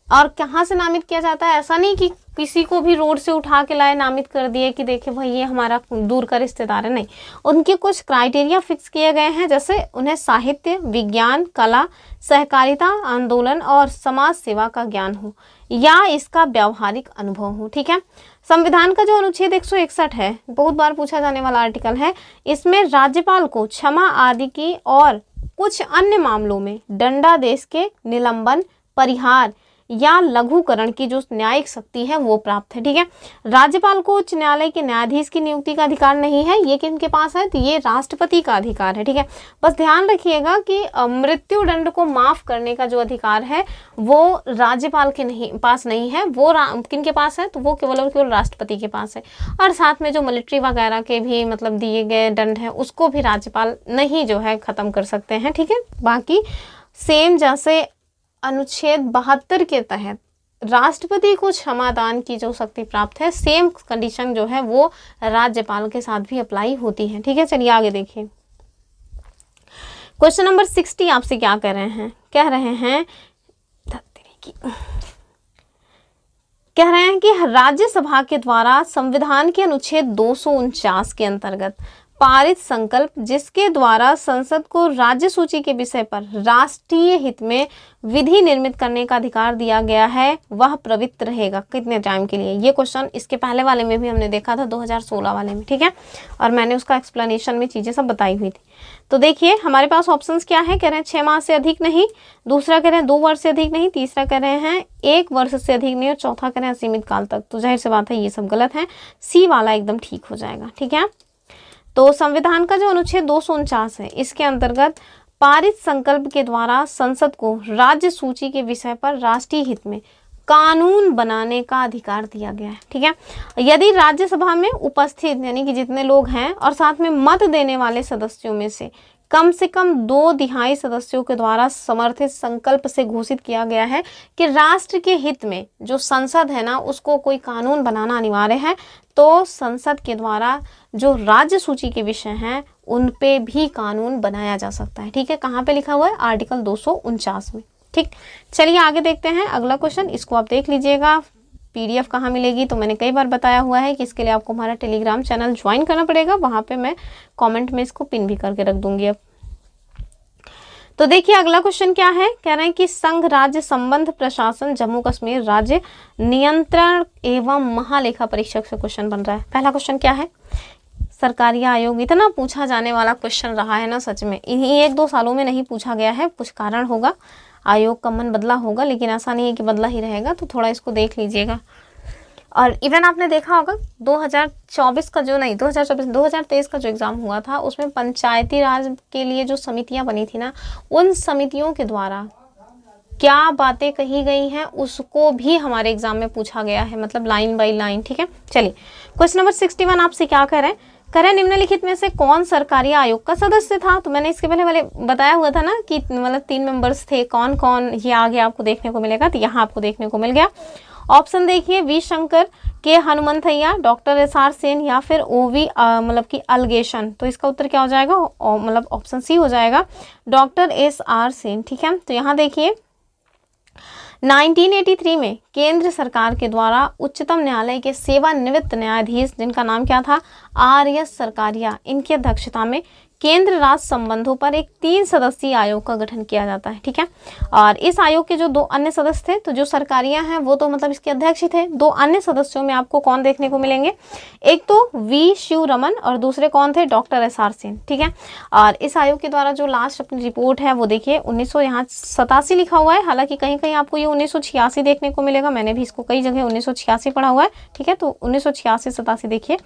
और कहाँ से नामित किया जाता है, ऐसा नहीं कि किसी को भी रोड से उठा के लाए नामित कर दिए कि देखिए भाई ये हमारा दूर का रिश्तेदार है, नहीं। उनके कुछ क्राइटेरिया फिक्स किए गए हैं, जैसे उन्हें साहित्य, विज्ञान, कला, सहकारिता, आंदोलन और समाज सेवा का ज्ञान हो या इसका व्यावहारिक अनुभव हो। ठीक है, संविधान का जो अनुच्छेद 161 है, बहुत बार पूछा जाने वाला आर्टिकल है, इसमें राज्यपाल को क्षमा आदि की और कुछ अन्य मामलों में दंडादेश के निलंबन, परिहार या लघुकरण की जो न्यायिक शक्ति है वो प्राप्त है। ठीक है, राज्यपाल को उच्च न्यायालय के न्यायाधीश की नियुक्ति का अधिकार नहीं है, ये किनके पास है, तो ये राष्ट्रपति का अधिकार है। ठीक है, बस ध्यान रखिएगा कि मृत्यु दंड को माफ करने का जो अधिकार है वो राज्यपाल के पास नहीं है, वो किनके पास है, तो वो केवल और केवल राष्ट्रपति के पास है। और साथ में जो मिलिट्री वगैरह के भी मतलब दिए गए दंड है उसको भी राज्यपाल नहीं जो है खत्म कर सकते हैं। ठीक है, बाकी सेम जैसे अनुच्छेद 72 के तहत राष्ट्रपति को क्षमादान की जो शक्ति प्राप्त है, सेम कंडीशन जो है वो राज्यपाल के साथ भी अप्लाई होती है। ठीक है, चलिए आगे देखिए। क्वेश्चन नंबर 60 आपसे क्या कह रहे हैं, कह रहे हैं कि राज्यसभा के द्वारा संविधान के अनुच्छेद 249 के अंतर्गत पारित संकल्प जिसके द्वारा संसद को राज्य सूची के विषय पर राष्ट्रीय हित में विधि निर्मित करने का अधिकार दिया गया है वह प्रवृत्त रहेगा कितने टाइम के लिए। ये क्वेश्चन इसके पहले वाले में भी हमने देखा था 2016 वाले में। ठीक है, और मैंने उसका एक्सप्लेनेशन में चीज़ें सब बताई हुई थी। तो देखिए हमारे पास ऑप्शंस क्या है, कह रहे हैं 6 माह से अधिक नहीं, दूसरा कह रहे हैं 2 वर्ष से अधिक नहीं, तीसरा कह रहे हैं 1 वर्ष से अधिक नहीं और चौथा कह रहे हैं असीमित काल तक। तो जाहिर सी बात है ये सब गलत है, सी वाला एकदम ठीक हो जाएगा। ठीक है, तो संविधान का जो अनुच्छेद 249 है इसके अंतर्गत पारित संकल्प के द्वारा संसद को राज्य सूची के विषय पर राष्ट्रीय हित में कानून बनाने का अधिकार दिया गया है। ठीक है, यदि राज्यसभा में उपस्थित यानी कि जितने लोग हैं और साथ में मत देने वाले सदस्यों में से कम 2/3 सदस्यों के द्वारा समर्थित संकल्प से घोषित किया गया है कि राष्ट्र के हित में जो संसद है ना उसको कोई कानून बनाना अनिवार्य है, तो संसद के द्वारा जो राज्य सूची के विषय हैं उन पे भी कानून बनाया जा सकता है। ठीक है, कहाँ पे लिखा हुआ है? आर्टिकल 249 में। ठीक, चलिए आगे देखते हैं अगला क्वेश्चन। इसको आप देख लीजिएगा। PDF कहाँ मिलेगी? तो मैंने कई बार बताया हुआ है कि इसके लिए आपको हमारा टेलीग्राम चैनल ज्वाइन करना पड़ेगा, वहाँ पे मैं कमेंट में इसको पिन भी करके रख दूंगी अब। तो देखिए अगला क्वेश्चन क्या है, कह रहे हैं कि संघ राज्य संबंध प्रशासन जम्मू कश्मीर राज्य नियंत्रण एवं महालेखा परीक्षक से क्वेश्चन बन रहा है। पहला क्वेश्चन क्या है? सरकारी आयोग, इतना पूछा जाने वाला क्वेश्चन रहा है ना, सच में इन्हीं 1-2 सालों में नहीं पूछा गया है, कुछ कारण होगा, आयोग का मन बदला होगा, लेकिन ऐसा नहीं है कि बदला ही रहेगा, तो थोड़ा इसको देख लीजिएगा। और इवन आपने देखा होगा 2023 का जो एग्ज़ाम हुआ था उसमें पंचायती राज के लिए जो समितियां बनी थी ना, उन समितियों के द्वारा क्या बातें कही गई हैं उसको भी हमारे एग्जाम में पूछा गया है, मतलब लाइन बाय लाइन। ठीक है, चलिए क्वेश्चन नंबर 61 आपसे क्या कह रहे हैं? कह रहे हैं निम्नलिखित में से कौन सरकारी आयोग का सदस्य था? तो मैंने इसके पहले वाले बताया हुआ था ना कि मतलब 3 मेंबर्स थे, कौन कौन, ये आगे आपको देखने को मिलेगा, तो यहाँ आपको देखने को मिल गया। ऑप्शन देखिए, वी शंकर, के हनुमंथैया, डॉक्टर SR सेन या फिर OV मतलब कि अलगेशन। तो इसका उत्तर क्या हो जाएगा? मतलब ऑप्शन सी हो जाएगा, डॉक्टर SR सेन। ठीक है, तो यहाँ देखिए 1983 में केंद्र सरकार के द्वारा उच्चतम न्यायालय के सेवानिवृत्त न्यायाधीश जिनका नाम क्या था? RS सरकारिया, इनकी अध्यक्षता में केंद्र राज्य संबंधों पर एक 3 सदस्यीय आयोग का गठन किया जाता है। ठीक है, और इस आयोग के जो 2 अन्य सदस्य थे, तो जो सरकारियां हैं वो तो मतलब इसके अध्यक्ष ही थे। 2 अन्य सदस्यों में आपको कौन देखने को मिलेंगे? एक तो V शिवरमन और दूसरे कौन थे? Doctor SR Sen. ठीक है, और इस आयोग के द्वारा जो लास्ट अपनी रिपोर्ट है वो देखिए 1987 लिखा हुआ है, हालांकि कहीं कहीं आपको ये 1986 देखने को मिलेगा, मैंने भी इसको कई जगह 1986 पढ़ा हुआ है। ठीक है, तो 1986-87 देखिए,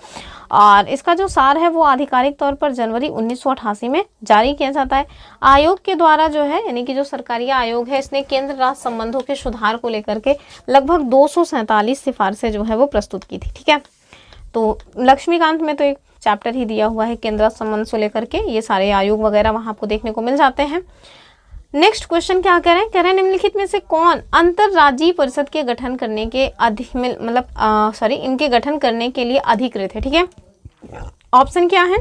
और इसका जो सार है वो आधिकारिक तौर पर जनवरी 1988 में जारी किया जाता है। आयोग के द्वारा जो है यानी कि जो सरकारी आयोग है इसने केंद्र राज्य संबंधों के सुधार को लेकर के लगभग 247 सिफारिशें जो है वो प्रस्तुत की थी। ठीक है, तो लक्ष्मीकांत में तो एक चैप्टर ही दिया हुआ है केंद्र राज्य संबंध से लेकर के, ये सारे आयोग वगैरह वहाँ आपको देखने को मिल जाते हैं। नेक्स्ट क्वेश्चन क्या कह रहे हैं? कह रहे हैं निम्नलिखित में से कौन अंतरराज्यीय परिषद के गठन करने के इनके गठन करने के लिए अधिकृत है? ठीक है, ऑप्शन क्या है?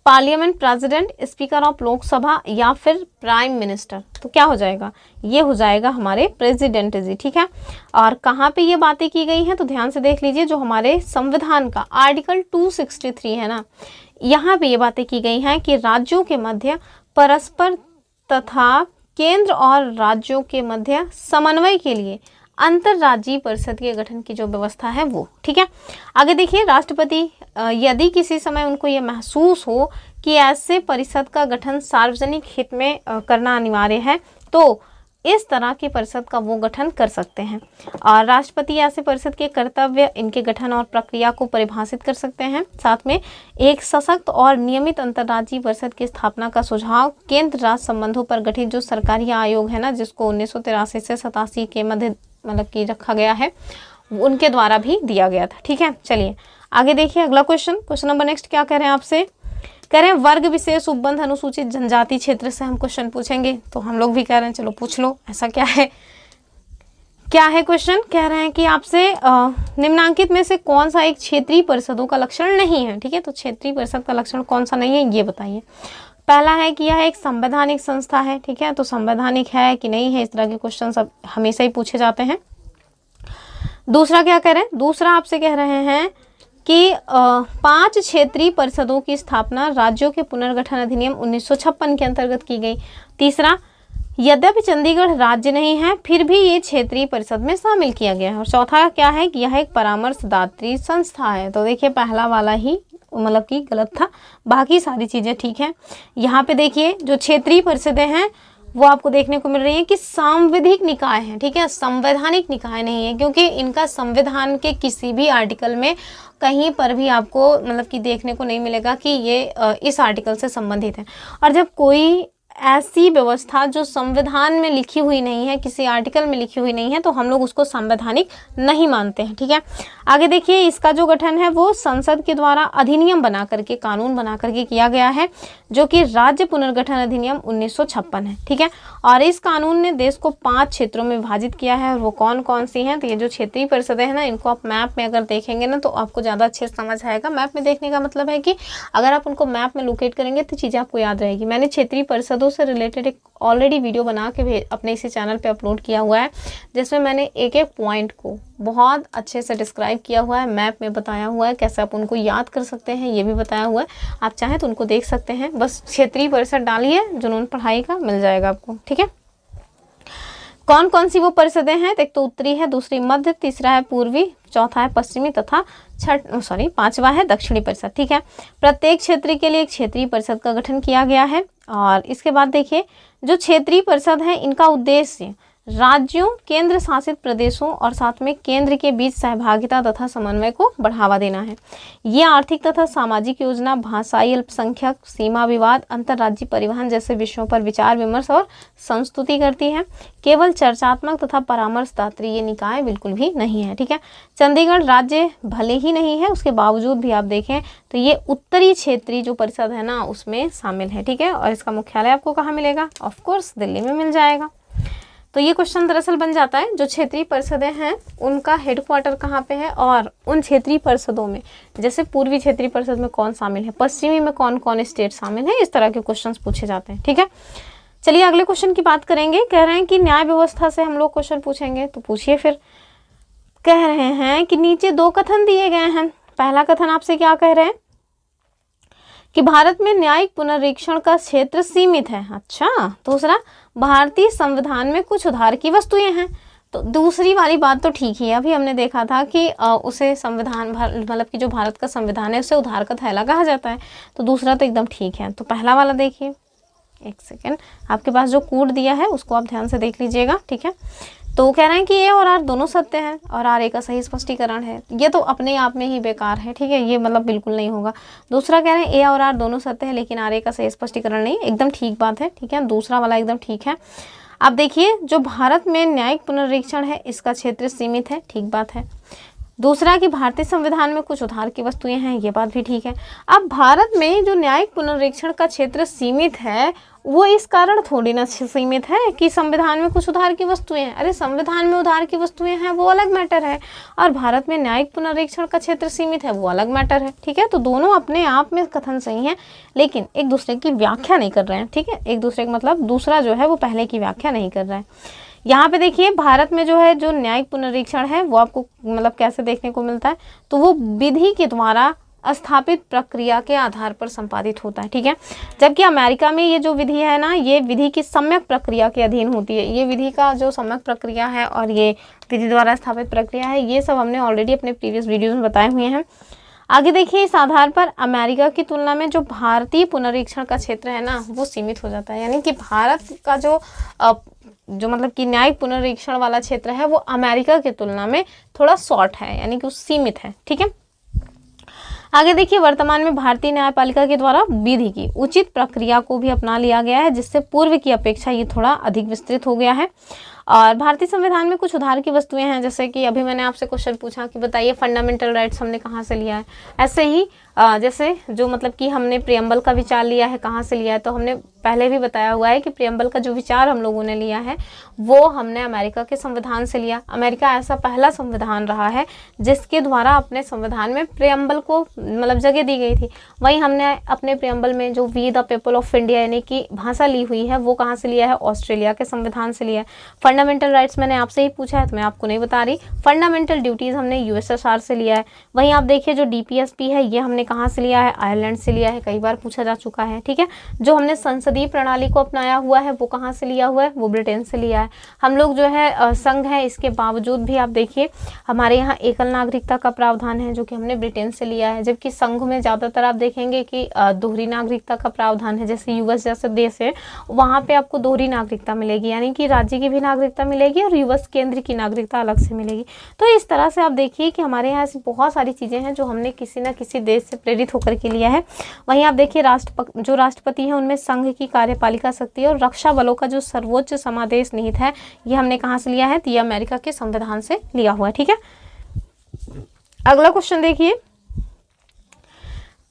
Parliament president, speaker of Lok Sabha या फिर प्राइम मिनिस्टर। तो क्या हो जाएगा? ये हो जाएगा हमारे प्रेसिडेंट जी। ठीक है, और कहाँ पे ये बातें की गई हैं तो ध्यान से देख लीजिए, जो हमारे संविधान का आर्टिकल 263 है ना, यहाँ पे ये बातें की गई हैं कि राज्यों के मध्य परस्पर तथा केंद्र और राज्यों के मध्य समन्वय के लिए अंतरराज्यीय परिषद के गठन की जो व्यवस्था है वो। ठीक है, आगे देखिए, राष्ट्रपति यदि किसी समय उनको ये महसूस हो कि ऐसे परिषद का गठन सार्वजनिक हित में करना अनिवार्य है तो इस तरह की परिषद का वो गठन कर सकते हैं, और राष्ट्रपति ऐसे परिषद के कर्तव्य, इनके गठन और प्रक्रिया को परिभाषित कर सकते हैं। साथ में एक सशक्त और नियमित अंतर्राज्यीय परिषद की स्थापना का सुझाव केंद्र राज्य संबंधों पर गठित जो सरकारी आयोग है ना, जिसको 1983 से 87 के मध्य मतलब कि रखा गया है, उनके द्वारा भी दिया गया था। ठीक है, चलिए आगे देखिए अगला क्वेश्चन नंबर नेक्स्ट क्या कह रहे हैं आपसे? कह रहे हैं वर्ग विशेष उपबंध अनुसूचित जनजाति क्षेत्र से हम क्वेश्चन पूछेंगे। तो हम लोग भी कह रहे हैं चलो पूछ लो, ऐसा क्या है? क्या है क्वेश्चन? कह रहे हैं कि आपसे निम्नांकित में से कौन सा एक क्षेत्रीय परिषदों का लक्षण नहीं है? ठीक है, तो क्षेत्रीय परिषद का लक्षण कौन सा नहीं है ये बताइए। पहला है कि यह एक संवैधानिक संस्था है। ठीक है, तो संवैधानिक है कि नहीं है, इस तरह के क्वेश्चन सब हमेशा ही पूछे जाते हैं। दूसरा क्या कह रहे हैं? दूसरा आपसे कह रहे हैं कि 5 क्षेत्रीय परिषदों की स्थापना राज्यों के पुनर्गठन अधिनियम 1956 के अंतर्गत की गई। तीसरा, यद्यपि चंडीगढ़ राज्य नहीं है फिर भी ये क्षेत्रीय परिषद में शामिल किया गया है। और चौथा क्या है कि यह एक परामर्शदात्री संस्था है। तो देखिए पहला वाला ही मतलब कि गलत था, बाकी सारी चीज़ें ठीक हैं। यहाँ पे देखिए जो क्षेत्रीय परिषदें हैं वो आपको देखने को मिल रही है कि सांविधिक निकाय है। ठीक है, संवैधानिक निकाय नहीं है, क्योंकि इनका संविधान के किसी भी आर्टिकल में कहीं पर भी आपको मतलब कि देखने को नहीं मिलेगा कि ये इस आर्टिकल से संबंधित है। और जब कोई ऐसी व्यवस्था जो संविधान में लिखी हुई नहीं है, किसी आर्टिकल में लिखी हुई नहीं है, तो हम लोग उसको संवैधानिक नहीं मानते हैं। ठीक है, आगे देखिए, इसका जो गठन है वो संसद के द्वारा अधिनियम बना करके, कानून बना करके किया गया है, जो कि राज्य पुनर्गठन अधिनियम 1956 है। ठीक है, और इस कानून ने देश को 5 क्षेत्रों में विभाजित किया है, और वो कौन कौन सी हैं, तो ये जो क्षेत्रीय परिषदें हैं ना, इनको आप मैप में अगर देखेंगे ना तो आपको ज़्यादा अच्छे से समझ आएगा। मैप में देखने का मतलब है कि अगर आप उनको मैप में लोकेट करेंगे तो चीज़ें आपको याद रहेगी। मैंने क्षेत्रीय परिषदों से रिलेटेड एक ऑलरेडी वीडियो बना के अपने इसी चैनल पे अपलोड किया हुआ है, जिसमें मैंने एक एक पॉइंट को बहुत अच्छे से डिस्क्राइब किया हुआ है, मैप में बताया हुआ है, कैसे आप उनको याद कर सकते हैं ये भी बताया हुआ है। आप चाहें तो उनको देख सकते हैं, बस क्षेत्रीय परिषद डालिए, जुनून पढ़ाई का, मिल जाएगा आपको। ठीक है, कौन कौन सी वो परिषदें हैं, एक तो उत्तरी है, दूसरी मध्य, तीसरा है पूर्वी, चौथा है पश्चिमी तथा पांचवा है दक्षिणी परिषद। ठीक है, प्रत्येक क्षेत्र के लिए एक क्षेत्रीय परिषद का गठन किया गया है। और इसके बाद देखिए, जो क्षेत्रीय परिषद है इनका उद्देश्य राज्यों, केंद्र शासित प्रदेशों और साथ में केंद्र के बीच सहभागिता तथा समन्वय को बढ़ावा देना है। ये आर्थिक तथा सामाजिक योजना, भाषाई अल्पसंख्यक, सीमा विवाद, अंतर्राज्यीय परिवहन जैसे विषयों पर विचार विमर्श और संस्तुति करती है। केवल चर्चात्मक तथा परामर्शदात्री ये निकाय बिल्कुल भी नहीं है। ठीक है, चंडीगढ़ राज्य भले ही नहीं है, उसके बावजूद भी आप देखें तो ये उत्तरी क्षेत्रीय जो परिषद है ना उसमें शामिल है। ठीक है, और इसका मुख्यालय आपको कहाँ मिलेगा, ऑफकोर्स दिल्ली में मिल जाएगा। तो ये क्वेश्चन दरअसल बन जाता है, जो क्षेत्रीय परिषदें हैं उनका हेडक्वार्टर कहाँ पे है, और उन क्षेत्रीय परिषदों में जैसे पूर्वी क्षेत्रीय परिषद में कौन शामिल है, पश्चिमी में कौन कौन स्टेट शामिल है, इस तरह के क्वेश्चंस पूछे जाते हैं। ठीक है, चलिए अगले क्वेश्चन की बात करेंगे। कह रहे हैं कि न्याय व्यवस्था से हम लोग क्वेश्चन पूछेंगे, तो पूछिए फिर। कह रहे हैं कि नीचे 2 कथन दिए गए हैं। पहला कथन आपसे क्या कह रहे हैं कि भारत में न्यायिक पुनरीक्षण का क्षेत्र सीमित है। अच्छा, दूसरा, भारतीय संविधान में कुछ उधार की वस्तुएं हैं। तो दूसरी वाली बात तो ठीक ही है, अभी हमने देखा था कि उसे संविधान मतलब कि जो भारत का संविधान है उसे उधार का थैला कहा जाता है, तो दूसरा तो एकदम ठीक है। तो पहला वाला देखिए, एक सेकेंड, आपके पास जो कोड दिया है उसको आप ध्यान से देख लीजिएगा। ठीक है, तो कह रहे हैं कि ए और आर दोनों सत्य हैं और आर ए का सही स्पष्टीकरण है। ये तो अपने आप में ही बेकार है। ठीक है, ये मतलब बिल्कुल नहीं होगा। दूसरा कह रहे हैं ए और आर दोनों सत्य है लेकिन आर ए का सही स्पष्टीकरण नहीं, एकदम ठीक बात है। ठीक है, दूसरा वाला एकदम ठीक है। अब देखिए, जो भारत में न्यायिक पुनरीक्षण है इसका क्षेत्र सीमित है, ठीक बात है। दूसरा कि भारतीय संविधान में कुछ उधार की वस्तुएं हैं, ये बात भी ठीक है। अब भारत में जो न्यायिक पुनरीक्षण का क्षेत्र सीमित है वो इस कारण थोड़ी ना सीमित है कि संविधान में कुछ उधार की वस्तुएं हैं। अरे संविधान में उधार की वस्तुएं हैं वो अलग मैटर है, और भारत में न्यायिक पुनरीक्षण का क्षेत्र सीमित है वो अलग मैटर है। ठीक है, तो दोनों अपने आप में कथन सही है लेकिन एक दूसरे की व्याख्या नहीं कर रहे हैं। ठीक है, एक दूसरे का मतलब दूसरा जो है वो पहले की व्याख्या नहीं कर रहा है। यहाँ पे देखिए, भारत में जो है जो न्यायिक पुनरीक्षण है वो आपको मतलब कैसे देखने को मिलता है, तो वो विधि के द्वारा स्थापित प्रक्रिया के आधार पर संपादित होता है। ठीक है, जबकि अमेरिका में ये जो विधि है ना, ये विधि की सम्यक प्रक्रिया के अधीन होती है। ये विधि का जो सम्यक प्रक्रिया है और ये विधि द्वारा स्थापित प्रक्रिया है, ये सब हमने ऑलरेडी अपने प्रीवियस वीडियोज में बताए हुए हैं। आगे देखिए, इस आधार पर अमेरिका की तुलना में जो भारतीय पुनरीक्षण का क्षेत्र है ना वो सीमित हो जाता है। यानी कि भारत का जो मतलब कि न्यायिक पुनरीक्षण वाला क्षेत्र है वो अमेरिका की तुलना में थोड़ा शॉर्ट है, यानी कि वो सीमित है। ठीक है, आगे देखिए, वर्तमान में भारतीय न्यायपालिका के द्वारा विधि की उचित प्रक्रिया को भी अपना लिया गया है, जिससे पूर्व की अपेक्षा ये थोड़ा अधिक विस्तृत हो गया है। और भारतीय संविधान में कुछ उधार की वस्तुएं हैं, जैसे कि अभी मैंने आपसे क्वेश्चन पूछा कि बताइए फंडामेंटल राइट्स हमने कहाँ से लिया है। ऐसे ही जैसे जो मतलब कि हमने प्रियम्बल का विचार लिया है, कहाँ से लिया है, तो हमने पहले भी बताया हुआ है कि प्रियम्बल का जो विचार हम लोगों ने लिया है वो हमने अमेरिका के संविधान से लिया। अमेरिका ऐसा पहला संविधान रहा है जिसके द्वारा अपने संविधान में प्रियम्बल को मतलब जगह दी गई थी। वहीं हमने अपने प्रियम्बल में जो we the people of India यानी कि भाषा ली हुई है वो कहाँ से लिया है, ऑस्ट्रेलिया के संविधान से लिया है। फंडामेंटल राइट्स मैंने आपसे ही पूछा है तो मैं आपको नहीं बता रही। फंडामेंटल ड्यूटीज़ हमने यूएसएसआर से लिया है। वहीं आप देखिए, जो डीपीएसपी है ये हमने कहाँ से लिया है, आयरलैंड से लिया है, कई बार पूछा जा चुका है। ठीक है, जो हमने संसदीय प्रणाली को अपनाया हुआ है वो कहाँ से लिया हुआ है, वो ब्रिटेन से लिया है। हम लोग जो है संघ है, इसके बावजूद भी आप देखिए हमारे यहाँ एकल नागरिकता का प्रावधान है जो कि हमने ब्रिटेन से लिया है, जबकि संघ में ज़्यादातर आप देखेंगे कि दोहरी नागरिकता का प्रावधान है। जैसे यूएस जैसे देश है वहाँ पे आपको दोहरी नागरिकता मिलेगी, यानी कि राज्य की भी नागरिकता मिलेगी और यूएस केंद्र की नागरिकता अलग से मिलेगी। तो इस तरह से आप देखिए कि हमारे यहाँ ऐसी बहुत सारी चीज़ें हैं जो हमने किसी न किसी देश से प्रेरित होकर के लिया है। वहीं आप देखिए जो राष्ट्रपति हैं उनमें संघ की कार्यपालिका शक्ति है, और रक्षा बलों का जो सर्वोच्च समादेश निहित है ये हमने कहाँ से लिया है, तो ये अमेरिका के संविधान से लिया हुआ है। ठीक है, अगला क्वेश्चन देखिए।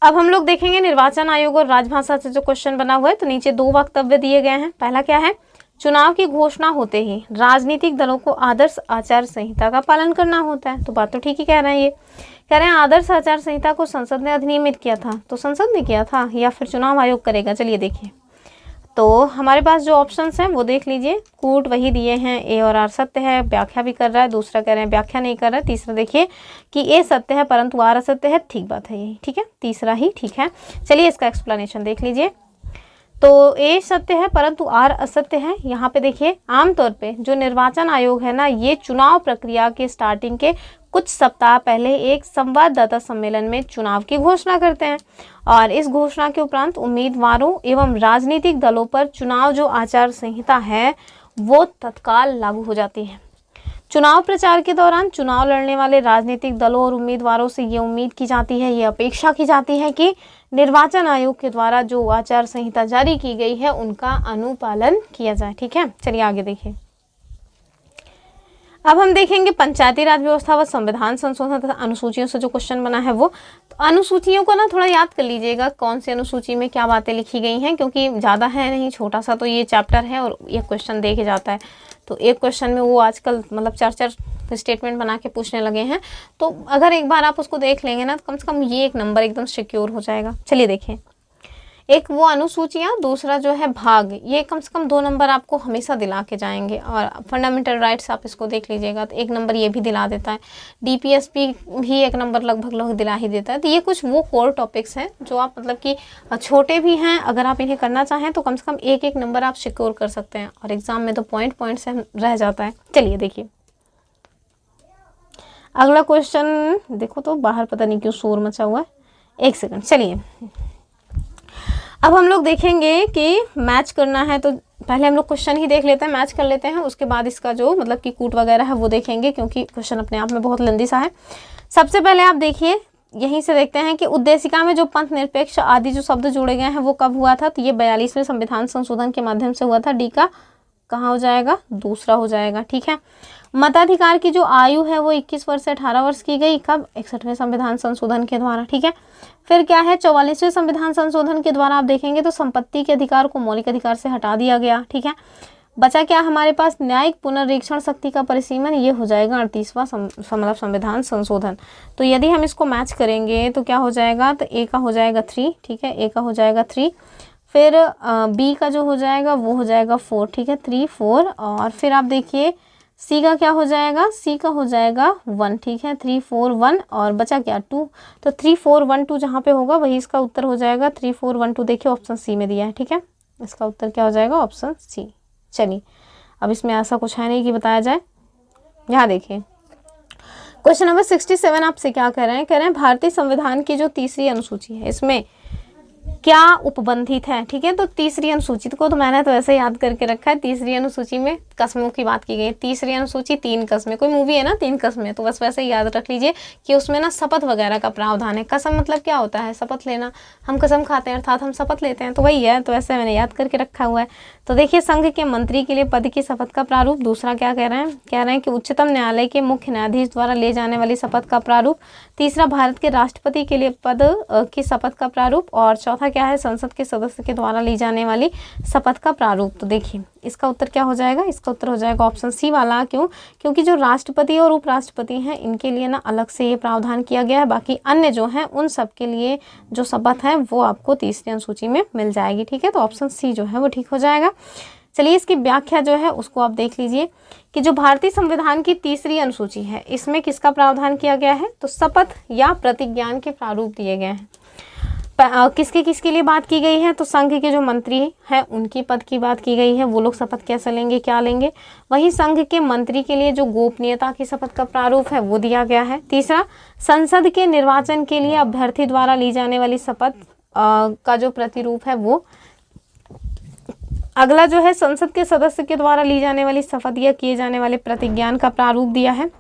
अब हम लोग देखेंगे निर्वाचन आयोग और राजभाषा से जो क्वेश्चन बना हुआ है, तो नीचे 2 वक्तव्य दिए गए हैं। पहला क्या है, चुनाव की घोषणा होते ही राजनीतिक दलों को आदर्श आचार संहिता का पालन करना होता है। तो बात तो ठीक ही कह रहे हैं, ये कह रहे हैं आदर्श आचार संहिता को संसद ने अधिनियमित किया था, तो संसद ने किया था या फिर चुनाव आयोग करेगा। चलिए देखिए, तो हमारे पास जो ऑप्शंस हैं वो देख लीजिए, कूट वही दिए हैं, ए और आर सत्य है, व्याख्या भी कर रहा है, दूसरा कह रहे हैं व्याख्या नहीं कर रहा है, तीसरा देखिए कि ए सत्य है परंतु आर असत्य है। ठीक बात है यही, ठीक है, तीसरा ही ठीक है। चलिए इसका एक्सप्लेनेशन देख लीजिए। तो ए सत्य है परंतु आर असत्य है। यहाँ पे देखिए आमतौर पे जो निर्वाचन आयोग है ना, ये चुनाव प्रक्रिया के स्टार्टिंग के कुछ सप्ताह पहले एक संवाददाता सम्मेलन में चुनाव की घोषणा करते हैं, और इस घोषणा के उपरांत उम्मीदवारों एवं राजनीतिक दलों पर चुनाव जो आचार संहिता है वो तत्काल लागू हो जाती है। चुनाव प्रचार के दौरान चुनाव लड़ने वाले राजनीतिक दलों और उम्मीदवारों से ये उम्मीद की जाती है, ये अपेक्षा की जाती है कि निर्वाचन आयोग के द्वारा जो आचार संहिता जारी की गई है उनका अनुपालन किया जाए। ठीक है, चलिए आगे देखिए। अब हम देखेंगे पंचायती राज व्यवस्था व संविधान संशोधन तथा अनुसूचियों से जो क्वेश्चन बना है वो। तो अनुसूचियों को ना थोड़ा याद कर लीजिएगा कौन सी अनुसूची में क्या बातें लिखी गई हैं, क्योंकि ज़्यादा है नहीं, छोटा सा तो ये चैप्टर है और ये क्वेश्चन दे के जाता है। तो एक क्वेश्चन में वो आजकल मतलब 4-4 स्टेटमेंट बना के पूछने लगे हैं, तो अगर एक बार आप उसको देख लेंगे ना तो कम से कम ये एक नंबर एकदम सिक्योर हो जाएगा। चलिए देखें, एक वो अनुसूचियाँ, दूसरा जो है भाग, ये कम से कम 2 नंबर आपको हमेशा दिला के जाएंगे। और फंडामेंटल राइट्स आप इसको देख लीजिएगा तो 1 नंबर ये भी दिला देता है। डीपीएसपी भी 1 नंबर लगभग लोग दिला ही देता है। तो ये कुछ वो कोर टॉपिक्स हैं जो आप मतलब कि छोटे भी हैं, अगर आप इन्हें करना चाहें तो कम से कम 1-1 नंबर आप सिक्योर कर सकते हैं, और एग्जाम में तो पॉइंट से रह जाता है। चलिए देखिए अगला क्वेश्चन। देखो तो बाहर पता नहीं क्यों शोर मचा हुआ है, 1 सेकंड। चलिए अब हम लोग देखेंगे कि मैच करना है, तो पहले हम लोग क्वेश्चन ही देख लेते हैं, मैच कर लेते हैं, उसके बाद इसका जो मतलब कि कूट वगैरह है वो देखेंगे, क्योंकि क्वेश्चन अपने आप में बहुत लंबी सा है। सबसे पहले आप देखिए, यहीं से देखते हैं कि उद्देशिका में जो पंथ निरपेक्ष आदि जो शब्द जोड़े गए हैं वो कब हुआ था, तो ये 42वें संविधान संशोधन के माध्यम से हुआ था। डी का कहाँ हो जाएगा, दूसरा हो जाएगा। ठीक है, मताधिकार की जो आयु है वो 21 वर्ष से 18 वर्ष की गई, कब, 61वें संविधान संशोधन के द्वारा। ठीक है, फिर क्या है, 44वें संविधान संशोधन के द्वारा आप देखेंगे तो संपत्ति के अधिकार को मौलिक अधिकार से हटा दिया गया। ठीक है, बचा क्या हमारे पास, न्यायिक पुनर्रीक्षण शक्ति का परिसीमन, ये हो जाएगा 38वां मतलब संविधान संशोधन। तो यदि हम इसको मैच करेंगे तो क्या हो जाएगा, तो ए का हो जाएगा 3। ठीक है, ए का हो जाएगा 3, फिर बी का जो हो जाएगा वो हो जाएगा 4। ठीक है, 3 4, और फिर आप देखिए सी का क्या हो जाएगा, सी का हो जाएगा 1। ठीक है, 3 4 1, और बचा क्या 2, तो 3 4 1 2 जहाँ पे होगा वही इसका उत्तर हो जाएगा। 3 4 1 2 देखिए ऑप्शन सी में दिया है। ठीक है, इसका उत्तर क्या हो जाएगा, ऑप्शन सी। चलिए अब इसमें ऐसा कुछ है नहीं कि बताया जाए। यहाँ देखिए क्वेश्चन नंबर 67 आपसे क्या कह रहे हैं, कह रहे हैं भारतीय संविधान की जो 3री अनुसूची है इसमें क्या उपबंधित है। ठीक है, तो 3री अनुसूची को तो मैंने तो ऐसे याद करके रखा है। 3री अनुसूची में कस्मों की बात की गई है। 3री अनुसूची 3 कस्में, कोई मूवी है ना 3 कस्में, तो बस वैसे ही याद रख लीजिए कि उसमें ना शपथ वगैरह का प्रावधान है। कसम मतलब क्या होता है, शपथ लेना, हम कसम खाते हैं अर्थात हम शपथ लेते हैं, तो वही है, तो ऐसे मैंने याद करके रखा हुआ है। तो देखिए संघ के मंत्री के लिए पद की शपथ का प्रारूप, दूसरा क्या कह रहे हैं, कह रहे हैं कि उच्चतम न्यायालय के मुख्य न्यायाधीश द्वारा ले जाने वाली शपथ का प्रारूप, तीसरा भारत के राष्ट्रपति के लिए पद की शपथ का प्रारूप, और चौथा क्या है, संसद के सदस्य के द्वारा ली जाने वाली शपथ का प्रारूप। तो देखिए इसका उत्तर क्या हो जाएगा, इसका उत्तर हो जाएगा ऑप्शन सी वाला। क्यों, क्योंकि जो राष्ट्रपति और उपराष्ट्रपति हैं इनके लिए ना अलग से ये प्रावधान किया गया है, बाकी अन्य जो हैं उन सब के लिए जो शपथ है वो आपको 3री अनुसूची में मिल जाएगी। ठीक है, तो ऑप्शन सी जो है वो ठीक हो जाएगा। चलिए इसकी व्याख्या जो है उसको आप देख लीजिए कि जो भारतीय संविधान की 3री अनुसूची है इसमें किसका प्रावधान किया गया है, तो शपथ या प्रतिज्ञान के प्रारूप दिए गए हैं। किसके किसके लिए बात की गई है, तो संघ के जो मंत्री हैं उनकी पद की बात की गई है, वो लोग शपथ कैसे लेंगे, क्या लेंगे। वहीं संघ के मंत्री के लिए जो गोपनीयता की शपथ का प्रारूप है वो दिया गया है। तीसरा, संसद के निर्वाचन के लिए अभ्यर्थी द्वारा ली जाने वाली शपथ का जो प्रतिरूप है वो। अगला जो है संसद के सदस्य के द्वारा ली जाने वाली शपथ या किए जाने वाले प्रतिज्ञान का प्रारूप दिया है।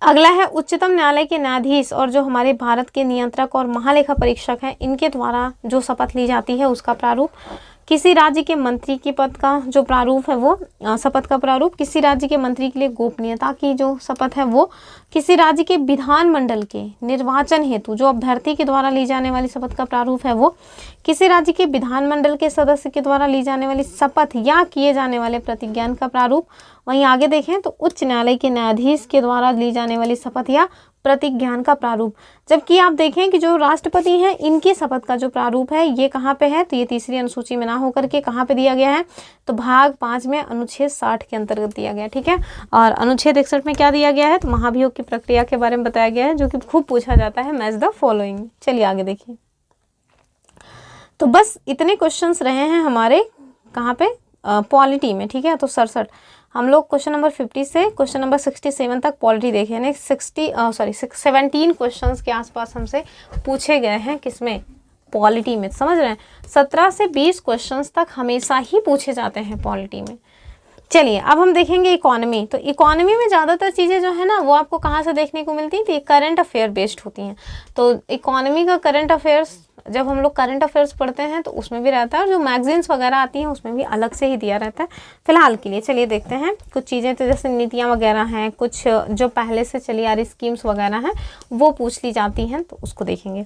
अगला है उच्चतम न्यायालय के न्यायाधीश और जो हमारे भारत के नियंत्रक और महालेखा परीक्षक हैं, इनके द्वारा जो शपथ ली जाती है उसका प्रारूप। किसी राज्य के मंत्री के पद का जो प्रारूप है वो शपथ का प्रारूप। किसी राज्य के मंत्री के लिए गोपनीयता की जो शपथ है वो। किसी राज्य के विधानमंडल के निर्वाचन हेतु जो अभ्यर्थी के द्वारा ली जाने वाली शपथ का प्रारूप है वो। किसी राज्य के विधानमंडल के सदस्य के द्वारा ली जाने वाली शपथ या किए जाने वाले प्रतिज्ञान का प्रारूप। वहीं आगे देखें तो उच्च न्यायालय के न्यायाधीश के द्वारा ली जाने वाली शपथ या प्रतिज्ञान का प्रारूप। जबकि आप देखें कि जो राष्ट्रपति हैं इनकी शपथ का जो प्रारूप है ये कहाँ पे है, तो ये तीसरी अनुसूची में ना होकर के कहाँ पे दिया गया है, तो भाग 5 में अनुच्छेद 60 के अंतर्गत दिया गया। ठीक है, और अनुच्छेद 61 में क्या दिया गया है, तो महाभियोग की प्रक्रिया के बारे में बताया गया है, जो कि खूब पूछा जाता है, मैच द फॉलोइंग। चलिए आगे देखिए। तो बस इतने क्वेश्चंस रहे हैं हमारे कहाँ पे, पॉलिटी में। ठीक है, तो 67 हम लोग क्वेश्चन नंबर 50 से क्वेश्चन नंबर 67 तक पॉलिटी देखे, यानी 17 क्वेश्चंस के आसपास हमसे पूछे गए हैं, किसमें, पॉलिटी में। समझ रहे हैं, 17 से 20 क्वेश्चंस तक हमेशा ही पूछे जाते हैं पॉलिटी में। चलिए अब हम देखेंगे इकोनॉमी। तो इकोनॉमी में ज़्यादातर चीज़ें जो है ना वो आपको कहाँ से देखने को मिलती हैं, तो ये करंट अफेयर बेस्ड होती हैं। तो इकोनॉमी का करंट अफेयर्स जब हम लोग करंट अफेयर्स पढ़ते हैं तो उसमें भी रहता है, और जो मैगजीन्स वगैरह आती हैं उसमें भी अलग से ही दिया रहता है। फिलहाल के लिए चलिए देखते हैं कुछ चीज़ें, तो जैसे नीतियाँ वगैरह हैं, कुछ जो पहले से चली आ रही स्कीम्स वगैरह हैं वो पूछ ली जाती हैं, तो उसको देखेंगे।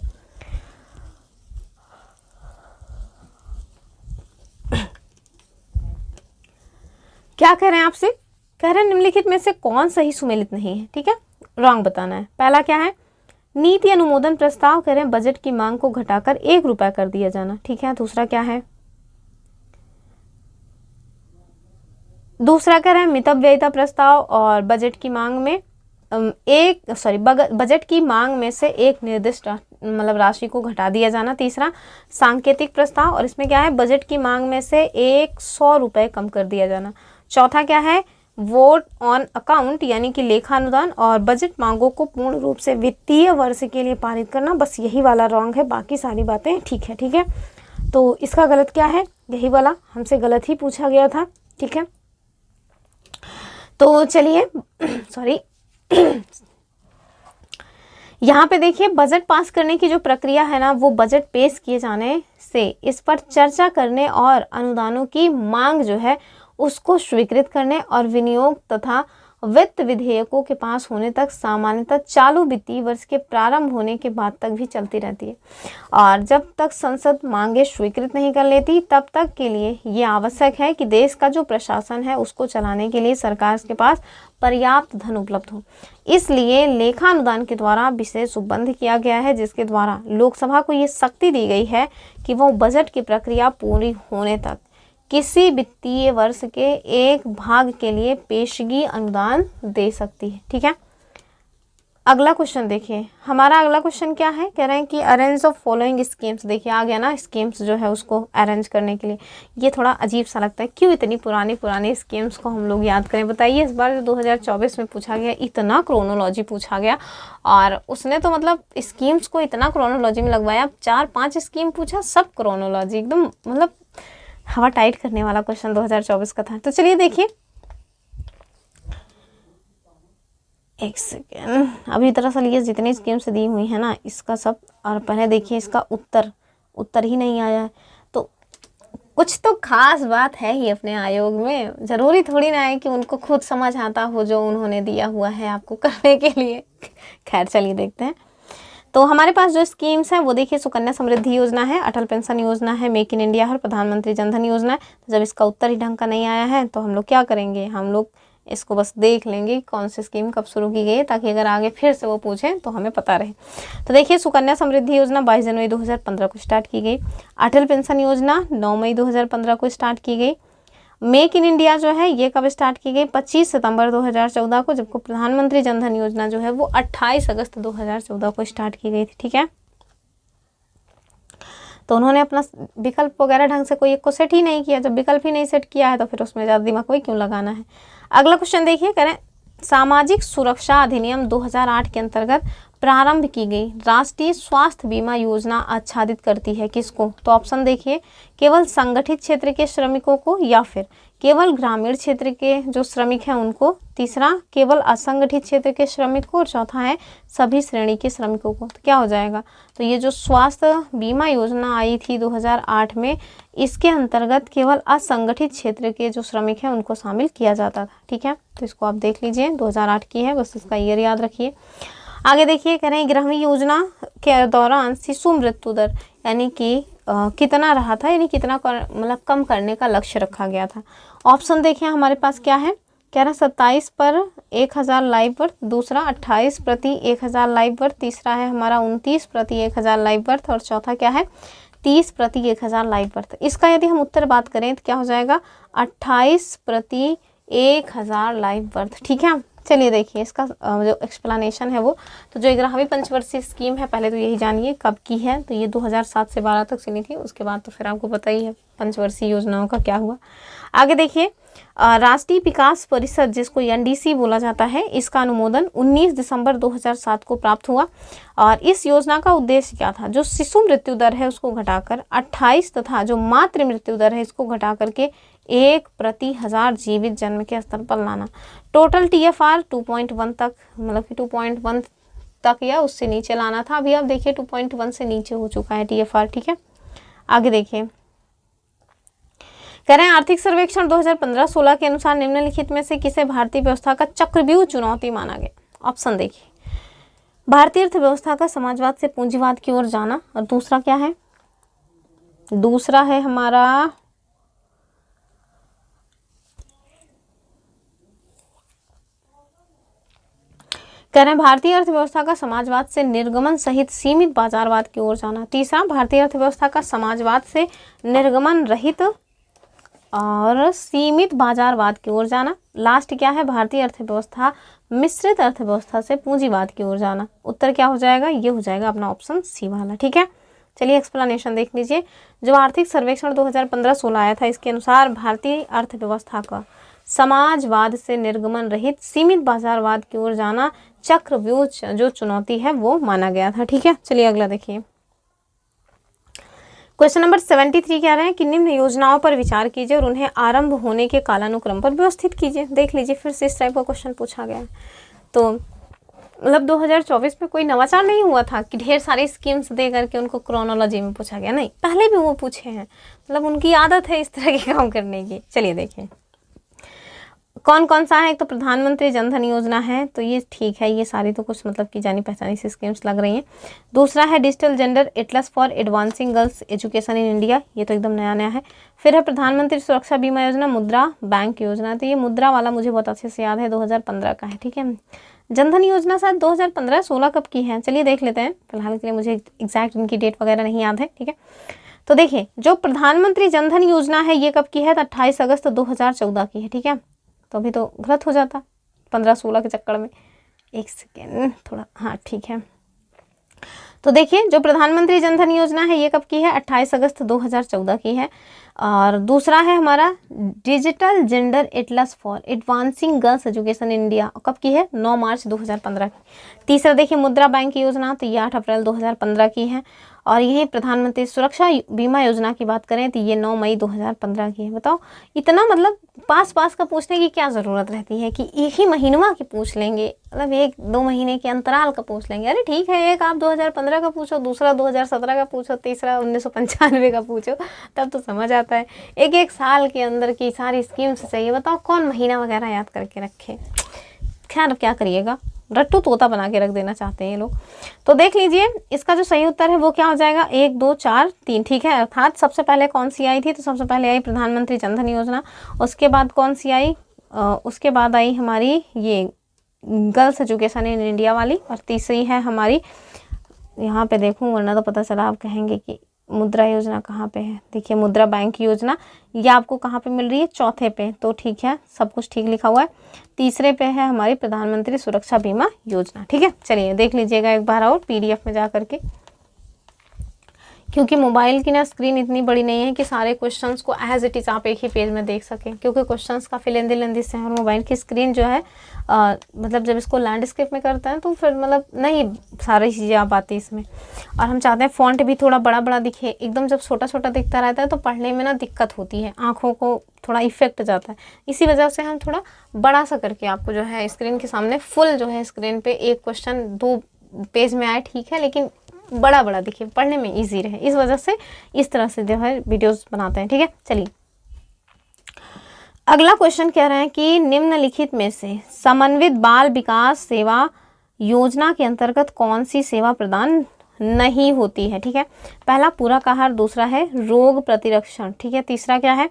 क्या कह रहे हैं आपसे, कह रहे हैं निम्नलिखित में से कौन सही सुमेलित नहीं है। ठीक है, रॉन्ग बताना है। पहला क्या है, नीति अनुमोदन प्रस्ताव, कह रहे हैं बजट की मांग को घटाकर 1 रुपया कर दिया जाना। ठीक है, दूसरा क्या है, दूसरा कह रहे हैं मितव्ययिता प्रस्ताव और बजट की मांग में बजट की मांग में से एक निर्दिष्ट मतलब राशि को घटा दिया जाना। तीसरा सांकेतिक प्रस्ताव, और इसमें क्या है, बजट की मांग में से 100 रुपये कम कर दिया जाना। चौथा क्या है, वोट ऑन अकाउंट यानी कि लेखा अनुदान और बजट मांगों को पूर्ण रूप से वित्तीय वर्ष के लिए पारित करना। बस यही वाला रॉन्ग है, बाकी सारी बातें ठीक है। ठीक है, तो इसका गलत क्या है, यही वाला हमसे गलत ही पूछा गया था। ठीक है, तो चलिए सॉरी यहाँ पे देखिए, बजट पास करने की जो प्रक्रिया है ना, वो बजट पेश किए जाने से इस पर चर्चा करने और अनुदानों की मांग जो है उसको स्वीकृत करने और विनियोग तथा वित्त विधेयकों के पास होने तक सामान्यतः चालू वित्तीय वर्ष के प्रारंभ होने के बाद तक भी चलती रहती है। और जब तक संसद मांगे स्वीकृत नहीं कर लेती तब तक के लिए ये आवश्यक है कि देश का जो प्रशासन है उसको चलाने के लिए सरकार के पास पर्याप्त धन उपलब्ध हो। इसलिए लेखा अनुदान के द्वारा विशेष उपबंध किया गया है, जिसके द्वारा लोकसभा को ये शक्ति दी गई है कि वो बजट की प्रक्रिया पूरी होने तक किसी वित्तीय वर्ष के एक भाग के लिए पेशगी अनुदान दे सकती है। ठीक है, अगला क्वेश्चन देखिए, हमारा अगला क्वेश्चन क्या है, कह रहे हैं कि अरेंज ऑफ फॉलोइंग स्कीम्स। देखिए आ गया ना स्कीम्स जो है उसको अरेंज करने के लिए। ये थोड़ा अजीब सा लगता है, क्यों इतनी पुरानी स्कीम्स को हम लोग याद करें, बताइए। इस बार जो 2024 में पूछा गया, इतना क्रोनोलॉजी पूछा गया, और उसने तो मतलब स्कीम्स को इतना क्रोनोलॉजी में लगवाया। 4-5 स्कीम पूछा, सब क्रोनोलॉजी एकदम, मतलब हवा टाइट करने वाला क्वेश्चन 2024 का था। तो चलिए देखिए, एक सेकेंड, अभी दरअसल ये जितनी स्कीम से दी हुई है ना इसका सब, और पहले देखिए इसका उत्तर ही नहीं आया है। तो कुछ तो खास बात है ही अपने आयोग में, ज़रूरी थोड़ी ना है कि उनको खुद समझ आता हो जो उन्होंने दिया हुआ है आपको करने के लिए। खैर चलिए देखते हैं। तो हमारे पास जो स्कीम्स हैं वो देखिए, सुकन्या समृद्धि योजना है, अटल पेंशन योजना है, मेक इन इंडिया है, प्रधानमंत्री जनधन योजना है। तो जब इसका उत्तर ही ढंग का नहीं आया है तो हम लोग क्या करेंगे, हम लोग इसको बस देख लेंगे कौन सी स्कीम कब शुरू की गई है, ताकि अगर आगे फिर से वो पूछें तो हमें पता रहे। तो देखिए, सुकन्या समृद्धि योजना 22 जनवरी 2015 को स्टार्ट की गई। अटल पेंशन योजना 9 मई 2015 को स्टार्ट की गई। मेक इन इंडिया जो है ये कब स्टार्ट की गई, 25 सितंबर 2014 को, जबकि प्रधानमंत्री जनधन योजना जो है वो 28 अगस्त 2014 को स्टार्ट की गई थी। ठीक है, तो उन्होंने अपना विकल्प वगैरह ढंग से कोई एक को सेट ही नहीं किया। जब विकल्प ही नहीं सेट किया है तो फिर उसमें ज़्यादा दिमाग कोई क्यों लगाना है। अगला क्वेश्चन देखिए, करें सामाजिक सुरक्षा अधिनियम 2008 के अंतर्गत प्रारंभ की गई राष्ट्रीय स्वास्थ्य बीमा योजना आच्छादित करती है किसको? तो ऑप्शन देखिए, केवल संगठित क्षेत्र के श्रमिकों को, या फिर केवल ग्रामीण क्षेत्र के जो श्रमिक हैं उनको, तीसरा केवल असंगठित क्षेत्र के श्रमिक को, और चौथा है सभी श्रेणी के श्रमिकों को। तो क्या हो जाएगा? तो ये जो स्वास्थ्य बीमा योजना आई थी 2008 में, इसके अंतर्गत केवल असंगठित क्षेत्र के जो श्रमिक हैं उनको शामिल किया जाता था। ठीक है, तो इसको आप देख लीजिए, 2008 की है, बस इसका ईयर याद रखिए। आगे देखिए, कह रहे हैं गृहिणी योजना के दौरान शिशु मृत्यु दर यानी कि कितना रहा था, यानी कितना मतलब कम करने का लक्ष्य रखा गया था। ऑप्शन देखिए हमारे पास क्या है, कह रहे हैं 27 पर 1000 लाइव बर्थ, दूसरा 28 प्रति 1000 लाइव बर्थ, तीसरा है हमारा 29 प्रति 1000 लाइव बर्थ, और चौथा क्या है 30 प्रति 1000 लाइव बर्थ। इसका यदि हम उत्तर बात करें तो क्या हो जाएगा 28 प्रति 1000 लाइव बर्थ। ठीक है, चलिए देखिए इसका जो एक्सप्लेनेशन है वो, तो जो 11वीं पंचवर्षीय स्कीम है, पहले तो यही जानिए कब की है। तो ये 2007 से 12 तक चली थी, उसके बाद तो फिर आपको पता ही है पंचवर्षीय योजनाओं का क्या हुआ। आगे देखिए, राष्ट्रीय विकास परिषद जिसको NDC बोला जाता है, इसका अनुमोदन 19 दिसंबर 2007 को प्राप्त हुआ। और इस योजना का उद्देश्य क्या था? जो शिशु मृत्यु दर है उसको घटाकर 28 तथा जो मातृ मृत्यु दर है इसको घटा करके 1 प्रति 1000 जीवित जन्म के स्तर पर लाना। टोटल TFR 2.1 तक, मतलब कि 2.1 तक या उससे नीचे लाना था। अभी आप देखिए 2.1 से नीचे हो चुका है TFR। ठीक है, आगे देखिए, कह रहे हैं आर्थिक सर्वेक्षण 2015-16 के अनुसार निम्नलिखित में से किसे भारतीय व्यवस्था का चक्रव्यूह चुनौती माना गया? ऑप्शन देखिए, भारतीय अर्थव्यवस्था का समाजवाद से पूंजीवाद की ओर जाना, और दूसरा क्या है, दूसरा है हमारा कह रहे हैं भारतीय अर्थव्यवस्था का समाजवाद से निर्गमन सहित सीमित बाजारवाद की ओर जाना, तीसरा भारतीय अर्थव्यवस्था का समाजवाद से निर्गमन रहित और सीमित बाजारवाद की ओर जाना, लास्ट क्या है भारतीय अर्थव्यवस्था मिश्रित अर्थव्यवस्था से पूंजीवाद की ओर जाना। उत्तर क्या हो जाएगा? ये हो जाएगा अपना ऑप्शन सी वाला। ठीक है, चलिए एक्सप्लेनेशन देख लीजिए। जो आर्थिक सर्वेक्षण 2015-16 आया था, इसके अनुसार भारतीय अर्थव्यवस्था का समाजवाद से निर्गमन रहित सीमित बाजारवाद की ओर जाना चक्रव्यूह जो चुनौती है वो माना गया था। ठीक है, चलिए अगला देखिए, क्वेश्चन नंबर 73 कह रहे हैं कि निम्न योजनाओं पर विचार कीजिए और उन्हें आरंभ होने के कालानुक्रम पर व्यवस्थित कीजिए। देख लीजिए, फिर से इस टाइप का क्वेश्चन पूछा गया है। तो मतलब 2024 में कोई नवाचार नहीं हुआ था कि ढेर सारी स्कीम्स दे करके उनको क्रोनोलॉजी में पूछा गया, नहीं, पहले भी वो पूछे हैं, मतलब उनकी आदत है इस तरह के काम करने की। चलिए देखिए कौन कौन सा है। एक तो प्रधानमंत्री जनधन योजना है, तो ये ठीक है, ये सारी तो कुछ मतलब की जानी पहचानी सी स्कीम्स लग रही हैं। दूसरा है digital gender Atlas for advancing girls education in India, ये तो एकदम नया नया है। फिर है प्रधानमंत्री सुरक्षा बीमा योजना, मुद्रा बैंक योजना, तो ये मुद्रा वाला मुझे बहुत अच्छे से याद है, 2015 का है। ठीक है, जनधन योजना शायद 2015-16 कब की है, चलिए देख लेते हैं। फिलहाल के लिए मुझे एग्जैक्ट इनकी डेट वगैरह नहीं याद है। ठीक है, तो देखिए जो प्रधानमंत्री जनधन योजना है ये कब की है, तो 28 अगस्त 2014 की है। ठीक है, तो अभी तो गलत हो जाता 15-16 के चक्कर में, एक सेकेंड थोड़ा, हाँ ठीक है। तो देखिए जो प्रधानमंत्री जनधन योजना है ये कब की है, 28 अगस्त 2014 की है। और दूसरा है हमारा digital gender Atlas for advancing girls education in India, कब की है, 9 मार्च 2015 की। तीसरा देखिए मुद्रा बैंक योजना, तो ये 8 अप्रैल 2015 की है। और यही प्रधानमंत्री सुरक्षा बीमा योजना की बात करें तो ये 9 मई 2015 की है। बताओ इतना मतलब पास का पूछने की क्या ज़रूरत रहती है कि एक ही महीनवा की पूछ लेंगे, मतलब 1-2 महीने के अंतराल का पूछ लेंगे। अरे ठीक है, एक आप 2015 का पूछो, दूसरा 2017 का पूछो, तीसरा 1995 का पूछो, तब तो समझ आता है। एक साल के अंदर की सारी स्कीम्स चाहिए, बताओ कौन महीना वगैरह याद करके रखे। खैर क्या करिएगा, रट्टू तोता बना के रख देना चाहते हैं ये लोग। तो देख लीजिए इसका जो सही उत्तर है वो क्या हो जाएगा, 1, 2, 4, 3। ठीक है, अर्थात सबसे पहले कौन सी आई थी, तो सबसे पहले आई प्रधानमंत्री जनधन योजना, उसके बाद कौन सी आई, उसके बाद आई हमारी ये गर्ल्स एजुकेशन इन इंडिया वाली, और तीसरी है हमारी, यहाँ पे देखूँ वरना तो पता चला आप कहेंगे कि मुद्रा योजना कहाँ पे है। देखिए मुद्रा बैंक योजना ये आपको कहाँ पे मिल रही है, चौथे पे, तो ठीक है सब कुछ ठीक लिखा हुआ है। तीसरे पे है हमारी प्रधानमंत्री सुरक्षा बीमा योजना। ठीक है, चलिए देख लीजिएगा एक बार और PDF में जा करके। क्योंकि मोबाइल की ना स्क्रीन इतनी बड़ी नहीं है कि सारे क्वेश्चंस को एज इट इज़ आप एक ही पेज में देख सकें, क्योंकि क्वेश्चंस काफ़ी लेंदी से हैं और मोबाइल की स्क्रीन जो है मतलब जब इसको लैंडस्केप में करते हैं तो फिर मतलब नहीं सारी चीज़ें आ पाती इसमें। और हम चाहते हैं फ़ॉन्ट भी थोड़ा बड़ा बड़ा दिखे, एकदम जब छोटा छोटा दिखता रहता है तो पढ़ने में ना दिक्कत होती है, आँखों को थोड़ा इफेक्ट जाता है। इसी वजह से हम थोड़ा बड़ा सा करके आपको जो है स्क्रीन के सामने फुल जो है स्क्रीन पे एक क्वेश्चन 2 पेज में आए ठीक है, लेकिन बड़ा बड़ा दिखे, पढ़ने में इजी रहे, इस वजह से इस तरह से जो है वीडियोस बनाते हैं। ठीक है, चलिए अगला क्वेश्चन कह रहे हैं कि निम्नलिखित में से समन्वित बाल विकास सेवा योजना के अंतर्गत कौन सी सेवा प्रदान नहीं होती है। ठीक है, पहला पूरक आहार, दूसरा है रोग प्रतिरक्षण, ठीक है, तीसरा क्या है,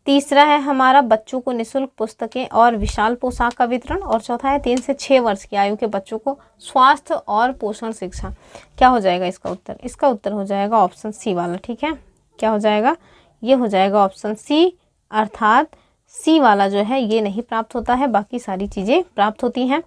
तीसरा है हमारा बच्चों को निःशुल्क पुस्तकें और विशाल पोशाक का वितरण, और चौथा है 3 से 6 वर्ष की आयु के बच्चों को स्वास्थ्य और पोषण शिक्षा। क्या हो जाएगा इसका उत्तर? इसका उत्तर हो जाएगा ऑप्शन सी वाला। ठीक है, क्या हो जाएगा? ये हो जाएगा ऑप्शन सी, अर्थात सी वाला जो है ये नहीं प्राप्त होता है, बाकी सारी चीज़ें प्राप्त होती हैं।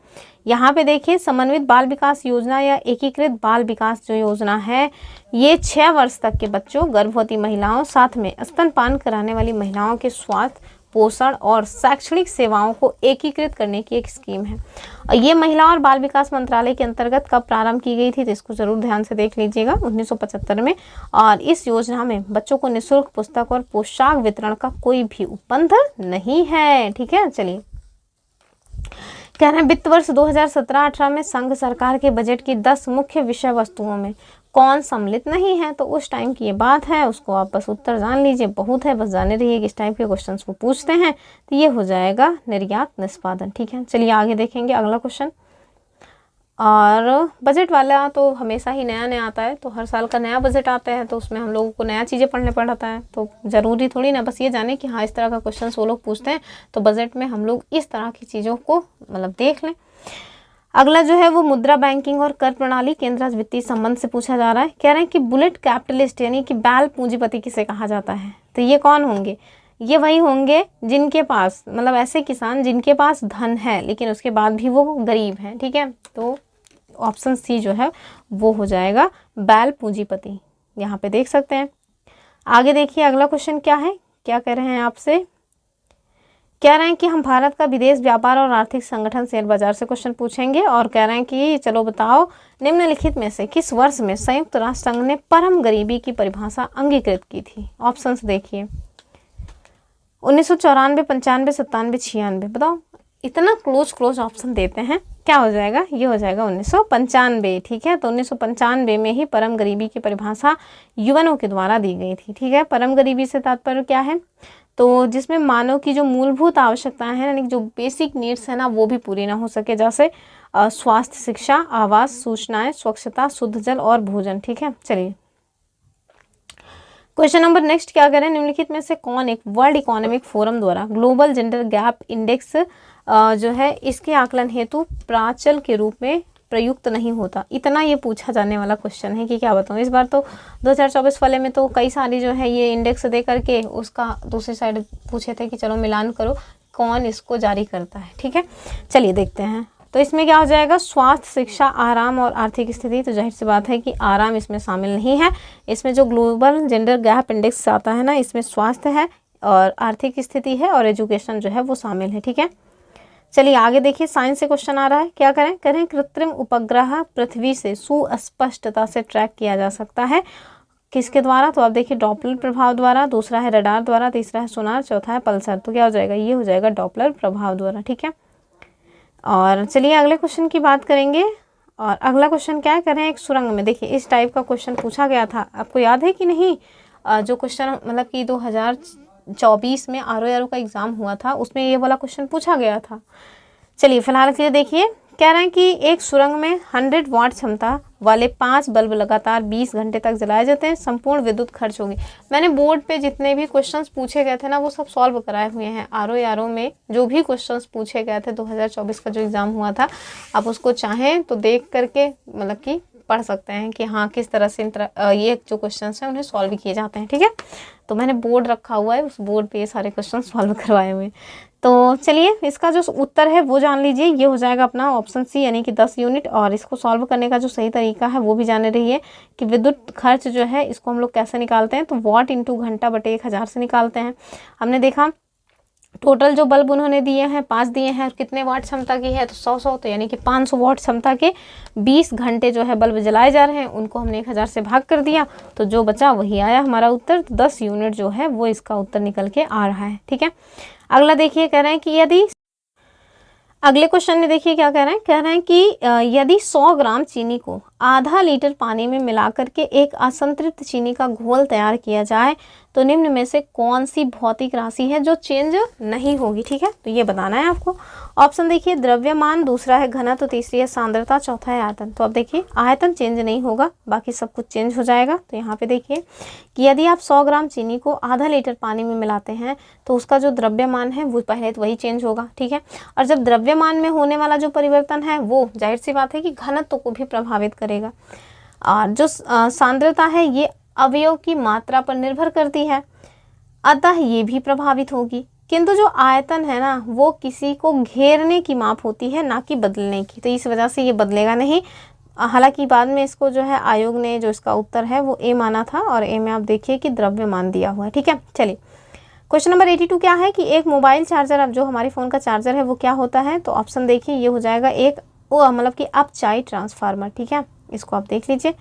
यहाँ पे देखिए समन्वित बाल विकास योजना या एकीकृत बाल विकास जो योजना है ये 6 वर्ष तक के बच्चों, गर्भवती महिलाओं, साथ में स्तनपान कराने वाली महिलाओं के स्वास्थ्य, पोषण और शैक्षणिक सेवाओं को एकीकृत करने की एक स्कीम है। और ये महिला और बाल विकास मंत्रालय के अंतर्गत कब प्रारंभ की गई थी, तो इसको जरूर ध्यान से देख लीजिएगा, 1975 में। और इस योजना में बच्चों को निःशुल्क पुस्तक और पोशाक वितरण का कोई भी उपबंध नहीं है। ठीक है, चलिए कह रहे हैं वित्त वर्ष 2017-18 में संघ सरकार के बजट की 10 मुख्य विषय वस्तुओं में कौन सम्मिलित नहीं है। तो उस टाइम की ये बात है, उसको आप बस उत्तर जान लीजिए, बहुत है, बस जाने रहिए कि इस टाइप के क्वेश्चंस को पूछते हैं। तो ये हो जाएगा निर्यात निष्पादन। ठीक है, चलिए आगे देखेंगे अगला क्वेश्चन। और बजट वाला तो हमेशा ही नया नया आता है, तो हर साल का नया बजट आता है, तो उसमें हम लोगों को नया चीज़ें पढ़ने पड़ता है, तो ज़रूरी थोड़ी ना बस ये जाने कि हाँ इस तरह का क्वेश्चन वो लोग पूछते हैं, तो बजट में हम लोग इस तरह की चीज़ों को मतलब देख लें। अगला जो है वो मुद्रा बैंकिंग और कर प्रणाली केंद्र वित्तीय संबंध से पूछा जा रहा है। कह रहे हैं कि बुलेट कैपिटलिस्ट यानी कि बैल पूंजीपति किसे कहा जाता है। तो ये कौन होंगे? ये वही होंगे जिनके पास मतलब ऐसे किसान जिनके पास धन है लेकिन उसके बाद भी वो गरीब हैं। ठीक है, तो ऑप्शन सी जो है वो हो जाएगा बैल पूंजीपति, यहाँ पे देख सकते हैं। आगे देखिए अगला क्वेश्चन क्या है, क्या कह रहे हैं आपसे, कह रहे हैं कि हम भारत का विदेश व्यापार और आर्थिक संगठन शेयर बाजार से क्वेश्चन पूछेंगे। और कह रहे हैं कि चलो बताओ निम्नलिखित में से किस वर्ष में संयुक्त राष्ट्र संघ ने परम गरीबी की परिभाषा अंगीकृत की थी। ऑप्शंस देखिए 1994, 95, 97, 96। बताओ, इतना क्लोज ऑप्शन देते हैं, क्या हो जाएगा? ये हो जाएगा 1995। ठीक है, तो 1995 में ही परम गरीबी की परिभाषा यूएनओ के द्वारा दी गई थी। ठीक है, परम गरीबी से तात्पर्य क्या है? तो जिसमें मानव की जो मूलभूत आवश्यकताएं हैं यानी जो बेसिक नीड्स है ना वो भी पूरी ना हो सके, जैसे स्वास्थ्य, शिक्षा, आवास, सूचनाएं, स्वच्छता, शुद्ध जल और भोजन। ठीक है, चलिए क्वेश्चन नंबर नेक्स्ट क्या करें, निम्नलिखित में से कौन एक वर्ल्ड इकोनॉमिक फोरम द्वारा ग्लोबल जेंडर गैप इंडेक्स जो है इसके आकलन हेतु प्राचल के रूप में प्रयुक्त नहीं होता। इतना ये पूछा जाने वाला क्वेश्चन है कि क्या बताऊँ। इस बार तो 2024 वाले में तो कई सारी जो है ये इंडेक्स दे करके उसका दूसरी साइड पूछे थे कि चलो मिलान करो कौन इसको जारी करता है। ठीक है, चलिए देखते हैं। तो इसमें क्या हो जाएगा, स्वास्थ्य, शिक्षा, आराम और आर्थिक स्थिति। तो जाहिर सी बात है कि आराम इसमें शामिल नहीं है। इसमें जो ग्लोबल जेंडर गैप इंडेक्स आता है ना इसमें स्वास्थ्य है और आर्थिक स्थिति है और एजुकेशन जो है वो शामिल है। ठीक है, चलिए आगे देखिए, साइंस से क्वेश्चन आ रहा है, क्या करें कृत्रिम उपग्रह पृथ्वी से सुस्पष्टता से ट्रैक किया जा सकता है, किसके द्वारा? तो आप देखिए डॉपलर प्रभाव द्वारा, दूसरा है रडार द्वारा, तीसरा है सोनार, चौथा है पल्सर। तो क्या हो जाएगा, ये हो जाएगा डॉपलर प्रभाव द्वारा। ठीक है, और चलिए अगले क्वेश्चन की बात करेंगे। और अगला क्वेश्चन क्या करें, एक सुरंग में, देखिए इस टाइप का क्वेश्चन पूछा गया था, आपको याद है कि नहीं? जो क्वेश्चन मतलब कि 2024 में आरओ का एग्ज़ाम हुआ था उसमें ये वाला क्वेश्चन पूछा गया था। चलिए फिलहाल के लिए देखिए, कह रहे हैं कि एक सुरंग में 100 वाट क्षमता वाले 5 बल्ब लगातार 20 घंटे तक जलाए जाते हैं, संपूर्ण विद्युत खर्च होगी। मैंने बोर्ड पे जितने भी क्वेश्चंस पूछे गए थे ना वो सब सॉल्व कराए हुए हैं। आरओ में जो भी क्वेश्चंस पूछे गए थे 2024 का जो एग्ज़ाम हुआ था, आप उसको चाहें तो देख करके मतलब कि पढ़ सकते हैं कि हाँ किस तरह से ये जो क्वेश्चन हैं उन्हें सॉल्व किए जाते हैं। ठीक है, तो मैंने बोर्ड रखा हुआ है, उस बोर्ड पे ये सारे क्वेश्चन सॉल्व करवाए हुए हैं। तो चलिए इसका जो उत्तर है वो जान लीजिए। ये हो जाएगा अपना ऑप्शन सी, यानी कि 10 यूनिट। और इसको सॉल्व करने का जो सही तरीका है वो भी जाने रहिए कि विद्युत खर्च जो है इसको हम लोग कैसे निकालते हैं। तो वॉट इंटू घंटा बटे 1000 से निकालते हैं। हमने देखा टोटल जो बल्ब उन्होंने दिए हैं 5 दिए हैं, और कितने वाट क्षमता की है, तो 100 तो यानी कि 500 वाट क्षमता के 20 घंटे जो है बल्ब जलाए जा रहे हैं, उनको हमने 1000 से भाग कर दिया, तो जो बचा वही आया हमारा उत्तर। तो 10 यूनिट जो है वो इसका उत्तर निकल के आ रहा है। ठीक है, अगला देखिए, कह रहे हैं कि यदि अगले क्वेश्चन में देखिए क्या कह रहे हैं कि यदि 100 ग्राम चीनी को आधा लीटर पानी में मिलाकर के एक असंतृप्त चीनी का घोल तैयार किया जाए तो निम्न में से कौन सी भौतिक राशि है जो चेंज नहीं होगी। ठीक है, तो ये बताना है आपको। ऑप्शन देखिए, द्रव्यमान, दूसरा है घनत्व, तीसरी है सांद्रता, चौथा है आयतन। तो अब देखिए आयतन चेंज नहीं होगा, बाकी सब कुछ चेंज हो जाएगा। तो यहाँ पे देखिए कि यदि आप 100 ग्राम चीनी को आधा लीटर पानी में मिलाते हैं तो उसका जो द्रव्यमान है वो पहले तो वही चेंज होगा। ठीक है, और जब द्रव्यमान में होने वाला जो परिवर्तन है वो जाहिर सी बात है कि घनत्व को भी प्रभावित करेगा। और जो सांद्रता है ये अवयव की मात्रा पर निर्भर करती है, अतः ये भी प्रभावित होगी। किंतु जो आयतन है ना वो किसी को घेरने की माप होती है, ना कि बदलने की, तो इस वजह से ये बदलेगा नहीं। हालांकि बाद में इसको जो है आयोग ने जो इसका उत्तर है वो ए माना था, और ए में आप देखिए कि द्रव्यमान दिया हुआ है। ठीक है, चलिए क्वेश्चन नंबर 82 क्या है कि एक मोबाइल चार्जर, अब जो हमारे फ़ोन का चार्जर है वो क्या होता है। तो ऑप्शन देखिए ये हो जाएगा एक मतलब कि अपचाई ट्रांसफार्मर। ठीक है, इसको आप देख लीजिए।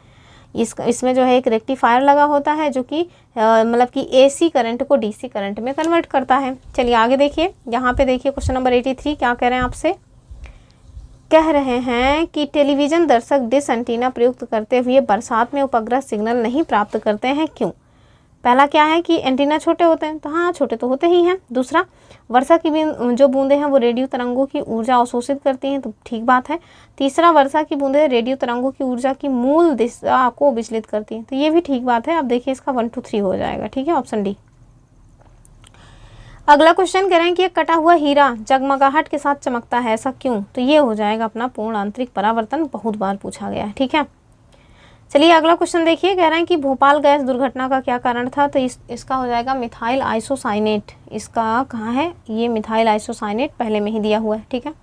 इसमें जो है एक रेक्टिफायर लगा होता है जो कि मतलब कि एसी करंट को डीसी करंट में कन्वर्ट करता है। चलिए आगे देखिए, यहाँ पे देखिए क्वेश्चन नंबर 83 क्या कह रहे हैं आपसे। कह रहे हैं कि टेलीविज़न दर्शक डिश एंटीना प्रयुक्त करते हुए बरसात में उपग्रह सिग्नल नहीं प्राप्त करते हैं, क्यों। पहला क्या है कि एंटीना छोटे होते हैं, तो हाँ छोटे तो होते ही हैं। दूसरा, वर्षा की जो बूंदें हैं वो रेडियो तरंगों की ऊर्जा अवशोषित करती हैं, तो ठीक बात है। तीसरा, वर्षा की बूंदें रेडियो तरंगों की ऊर्जा की मूल दिशा को विचलित करती हैं, तो ये भी ठीक बात है। अब देखिए इसका 1 2 3 हो जाएगा। ठीक है, ऑप्शन डी। अगला क्वेश्चन कह रहे हैं कि एक कटा हुआ हीरा जगमगाहट के साथ चमकता है, ऐसा क्यों। तो ये हो जाएगा अपना पूर्ण आंतरिक परावर्तन, बहुत बार पूछा गया है। ठीक है, चलिए अगला क्वेश्चन देखिए, कह रहे हैं कि भोपाल गैस दुर्घटना का क्या कारण था। तो इसका हो जाएगा मिथाइल आइसोसाइनेट। इसका कहाँ है, ये मिथाइल आइसोसाइनेट पहले में ही दिया हुआ है। ठीक है,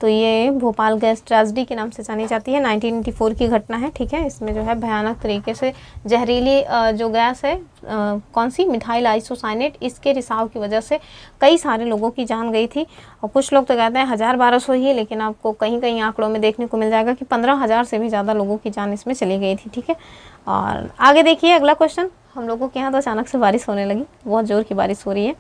तो ये भोपाल गैस ट्रेजेडी के नाम से जानी जाती है, 1984 की घटना है। ठीक है, इसमें जो है भयानक तरीके से जहरीली जो गैस है कौन सी, मिथाइल आइसोसाइनेट, इसके रिसाव की वजह से कई सारे लोगों की जान गई थी। और कुछ लोग तो कहते हैं 1000-1200 ही, लेकिन आपको कहीं कहीं आंकड़ों में देखने को मिल जाएगा कि 15,000 से भी ज़्यादा लोगों की जान इसमें चली गई थी। ठीक है, और आगे देखिए अगला क्वेश्चन। हम लोगों के यहाँ तो अचानक से बारिश होने लगी, बहुत ज़ोर की बारिश हो रही है।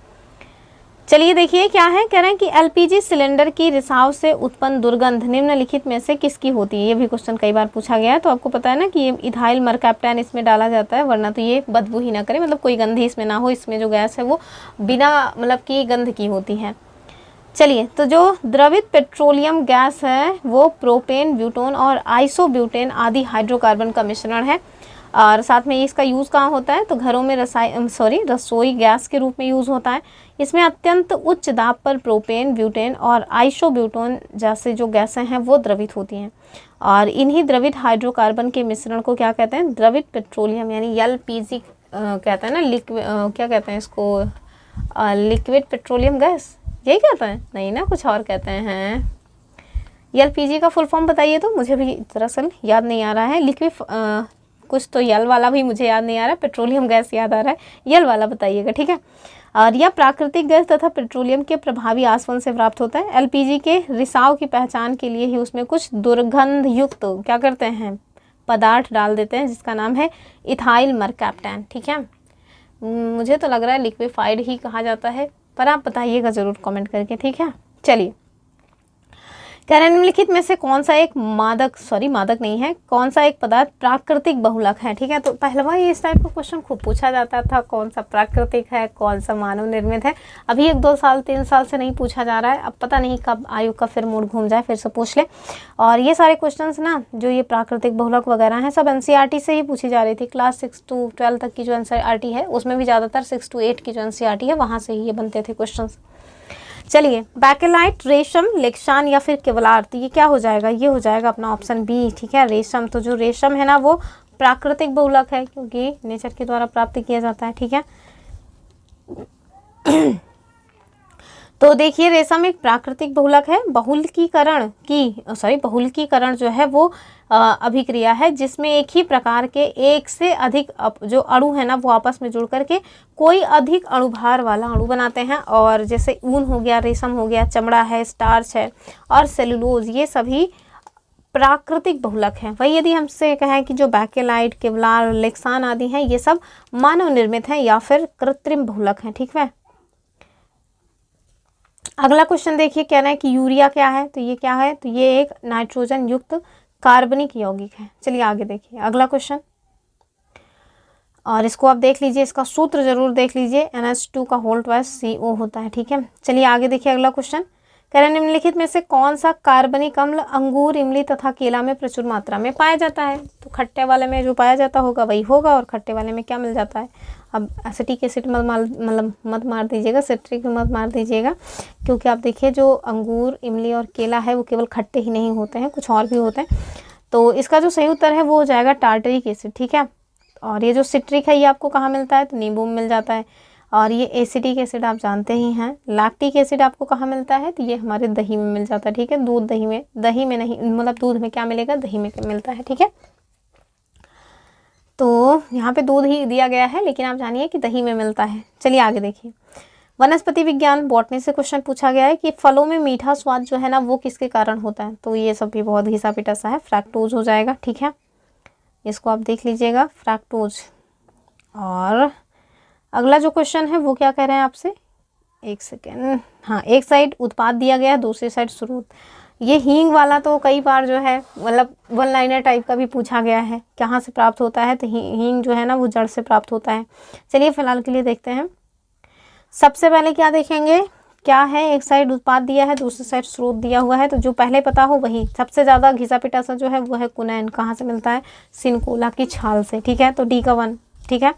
चलिए देखिए क्या है, कह रहे हैं कि एलपीजी सिलेंडर की रिसाव से उत्पन्न दुर्गंध निम्नलिखित में से किसकी होती है। ये भी क्वेश्चन कई बार पूछा गया है। तो आपको पता है ना कि ये इथाइल मरकैप्टन इसमें डाला जाता है, वरना तो ये बदबू ही ना करे, मतलब कोई गंध ही इसमें ना हो। इसमें जो गैस है वो बिना मतलब कि गंध की होती है। चलिए, तो जो द्रवित पेट्रोलियम गैस है वो प्रोपेन, ब्यूटोन और आइसोब्यूटेन आदि हाइड्रोकार्बन का मिश्रण है। और साथ में इसका यूज़ कहाँ होता है, तो घरों में रसोई गैस के रूप में यूज़ होता है। इसमें अत्यंत उच्च दाब पर प्रोपेन, ब्यूटेन और आइसोब्यूटोन जैसे जो गैसें हैं वो द्रवित होती हैं। और इन्हीं द्रवित हाइड्रोकार्बन के मिश्रण को क्या कहते हैं, द्रवित पेट्रोलियम यानी एलपीजी कहते हैं ना, क्या कहते हैं इसको, लिक्विड पेट्रोलियम गैस, यही कहते हैं, नहीं ना कुछ और कहते हैं। एलपीजी का फुल फॉर्म बताइए, तो मुझे भी दरअसल याद नहीं आ रहा है। लिक्विड कुछ तो यल वाला भी मुझे याद नहीं आ रहा है, पेट्रोलियम गैस याद आ रहा है, यल वाला बताइएगा। ठीक है, और यह प्राकृतिक गैस तथा पेट्रोलियम के प्रभावी आसवन से प्राप्त होता है। एलपीजी के रिसाव की पहचान के लिए ही उसमें कुछ दुर्गंध युक्त क्या करते हैं, पदार्थ डाल देते हैं, जिसका नाम है इथाइल मरकैप्टन। ठीक है, मुझे तो लग रहा है लिक्विफाइड ही कहा जाता है, पर आप बताइएगा ज़रूर कमेंट करके। ठीक है, चलिए कह रहे हैं निम्नलिखित में से कौन सा एक मादक नहीं है, कौन सा एक पदार्थ प्राकृतिक बहुलक है। ठीक है, तो पहलवा ये इस टाइप का क्वेश्चन खूब पूछा जाता था, कौन सा प्राकृतिक है, कौन सा मानव निर्मित है। अभी 1-2 साल 3 साल से नहीं पूछा जा रहा है, अब पता नहीं कब आयु का फिर मूड घूम जाए, फिर से पूछ ले। और ये सारे क्वेश्चन ना जो ये प्राकृतिक बहुलक वगैरह हैं सब NCERT से ही पूछी जा रही थी। क्लास 6 to 12 तक की जो NCERT है उसमें भी ज़्यादातर 6 to 8 की जो NCERT है वहाँ से ही ये बनते थे क्वेश्चन। चलिए, बैकेलाइट, रेशम, लेक्शान या फिर केवलार, तो ये क्या हो जाएगा, ये हो जाएगा अपना ऑप्शन बी, ठीक है, रेशम। तो जो रेशम है ना वो प्राकृतिक बहुलक है, क्योंकि नेचर के द्वारा प्राप्त किया जाता है, ठीक है। तो देखिए, रेशम एक प्राकृतिक बहुलक है। बहुलकीकरण जो है वो अभिक्रिया है जिसमें एक ही प्रकार के एक से अधिक जो अणु है ना वो आपस में जुड़ करके कोई अधिक अणुभार वाला अणु बनाते हैं। और जैसे ऊन हो गया, रेशम हो गया, चमड़ा है, स्टार्च है और सेलुलोज, ये सभी प्राकृतिक बहुलक हैं। वही यदि हमसे कहें कि जो बैकेलाइट, केवलार, लेक्सान आदि हैं, ये सब मानव निर्मित हैं या फिर कृत्रिम बहुलक हैं, ठीक है। अगला क्वेश्चन देखिए, कह रहा है कि यूरिया क्या है, तो ये क्या है, तो ये एक नाइट्रोजन युक्त कार्बनिक यौगिक है। चलिए आगे देखिए अगला क्वेश्चन, और इसको आप देख लीजिए, इसका सूत्र जरूर देख लीजिए, NH2 का होल ट्वाइस CO होता है, ठीक है। चलिए आगे देखिए अगला क्वेश्चन, कह रहे निम्नलिखित में से कौन सा कार्बनिक अम्ल अंगूर, इमली तथा केला में प्रचुर मात्रा में पाया जाता है। तो खट्टे वाले में जो पाया जाता होगा वही होगा, और खट्टे वाले में क्या मिल जाता है। अब एसिटिक एसिड मत मार दीजिएगा, सिट्रिक मत मार दीजिएगा, क्योंकि आप देखिए जो अंगूर, इमली और केला है वो केवल खट्टे ही नहीं होते हैं, कुछ और भी होते हैं। तो इसका जो सही उत्तर है वो हो जाएगा टार्टरिक एसिड, ठीक है। और ये जो सिट्रिक है ये आपको कहाँ मिलता है, तो नींबू में मिल जाता है। और ये एसिटिक एसिड आप जानते ही हैं। लैक्टिक एसिड आपको कहाँ मिलता है, तो ये हमारे दही में मिल जाता है, ठीक है। दही में नहीं, मतलब दूध में क्या मिलेगा, दही में मिलता है, ठीक है। तो यहाँ पे दूध ही दिया गया है, लेकिन आप जानिए कि दही में मिलता है। चलिए आगे देखिए, वनस्पति विज्ञान बॉटनी से क्वेश्चन पूछा गया है कि फलों में मीठा स्वाद जो है ना वो किसके कारण होता है। तो ये सब भी बहुत घिसा पिटा सा है, फ्रैक्टोज हो जाएगा, ठीक है। इसको आप देख लीजिएगा, फ्रैक्टोज। और अगला जो क्वेश्चन है वो क्या कह रहे हैं आपसे, एक सेकेंड, हाँ, एक साइड उत्पाद दिया गया है, दूसरी साइड स्रोत। ये हींग वाला तो कई बार जो है मतलब वन लाइनर टाइप का भी पूछा गया है, कहाँ से प्राप्त होता है, तो हींग जो है ना वो जड़ से प्राप्त होता है। चलिए फिलहाल के लिए देखते हैं। सबसे पहले क्या देखेंगे, क्या है, एक साइड उत्पाद दिया है, दूसरी साइड स्रोत दिया हुआ है। तो जो पहले पता हो वही, सबसे ज़्यादा घिसा पिटा सा जो है वो है कुनैन, कहाँ से मिलता है, सिनकोला की छाल से, ठीक है। तो डी का 1, ठीक है,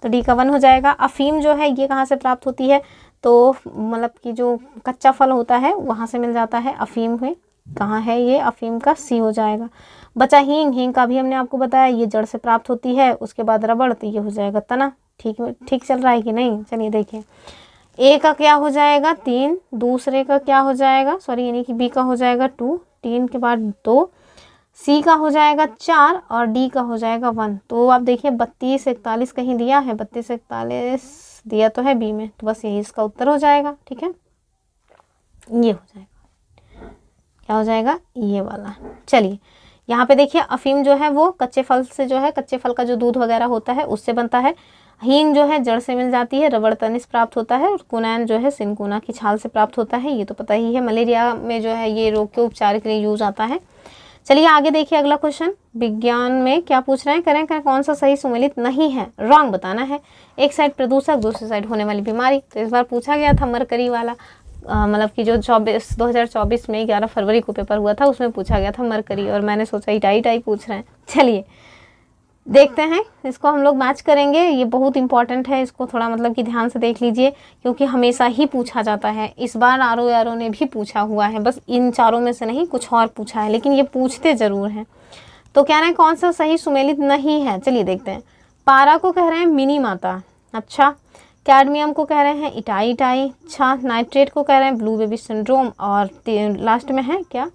तो डी का 1 हो जाएगा। अफीम जो है ये कहाँ से प्राप्त होती है, तो मतलब कि जो कच्चा फल होता है वहाँ से मिल जाता है अफीम में, कहाँ है ये, अफीम का सी हो जाएगा। बचा हींग का भी हमने आपको बताया, ये जड़ से प्राप्त होती है। उसके बाद रबड़, तो ये हो जाएगा तना। ठीक चल रहा है कि नहीं, चलिए देखिए, ए का क्या हो जाएगा 3, दूसरे का क्या हो जाएगा, सॉरी यानी कि बी का हो जाएगा 2, 3 के बाद 2, सी का हो जाएगा 4 और डी का हो जाएगा 1। तो आप देखिए 32 41 कहीं दिया है, 32 41 दिया तो है बी में, तो बस यही इसका उत्तर हो जाएगा, ठीक है। ये हो जाएगा, क्या हो जाएगा, ये वाला। चलिए यहाँ पे देखिए, अफीम जो है वो कच्चे फल से जो है, कच्चे फल का जो दूध वगैरह होता है उससे बनता है। हींग जो है जड़ से मिल जाती है, रबड़ तनी से प्राप्त होता है, और कुनैन जो है सिनकोना की छाल से प्राप्त होता है, ये तो पता ही है। मलेरिया में जो है ये रोग के उपचार के लिए यूज आता है। चलिए आगे देखिए अगला क्वेश्चन, विज्ञान में क्या पूछ रहे हैं, करें कौन सा सही सुमेलित नहीं है, रॉन्ग बताना है। एक साइड प्रदूषक, दूसरी साइड होने वाली बीमारी। तो इस बार पूछा गया था मरकरी वाला, मतलब कि जो 2024 में 11 फरवरी को पेपर हुआ था उसमें पूछा गया था मरकरी, और मैंने सोचा इटाई पूछ रहे हैं। चलिए देखते हैं, इसको हम लोग मैच करेंगे। ये बहुत इंपॉर्टेंट है, इसको थोड़ा मतलब कि ध्यान से देख लीजिए, क्योंकि हमेशा ही पूछा जाता है। इस बार आरओ ने भी पूछा हुआ है, बस इन चारों में से नहीं, कुछ और पूछा है, लेकिन ये पूछते ज़रूर हैं। तो कह रहे हैं कौन सा सही सुमेलित नहीं है, चलिए देखते हैं। पारा को कह रहे हैं मिनी माता, अच्छा। कैडमियम को कह रहे हैं इटाई, अच्छा। नाइट्रेट को कह रहे हैं ब्लू बेबी सिंड्रोम, और लास्ट में है क्या,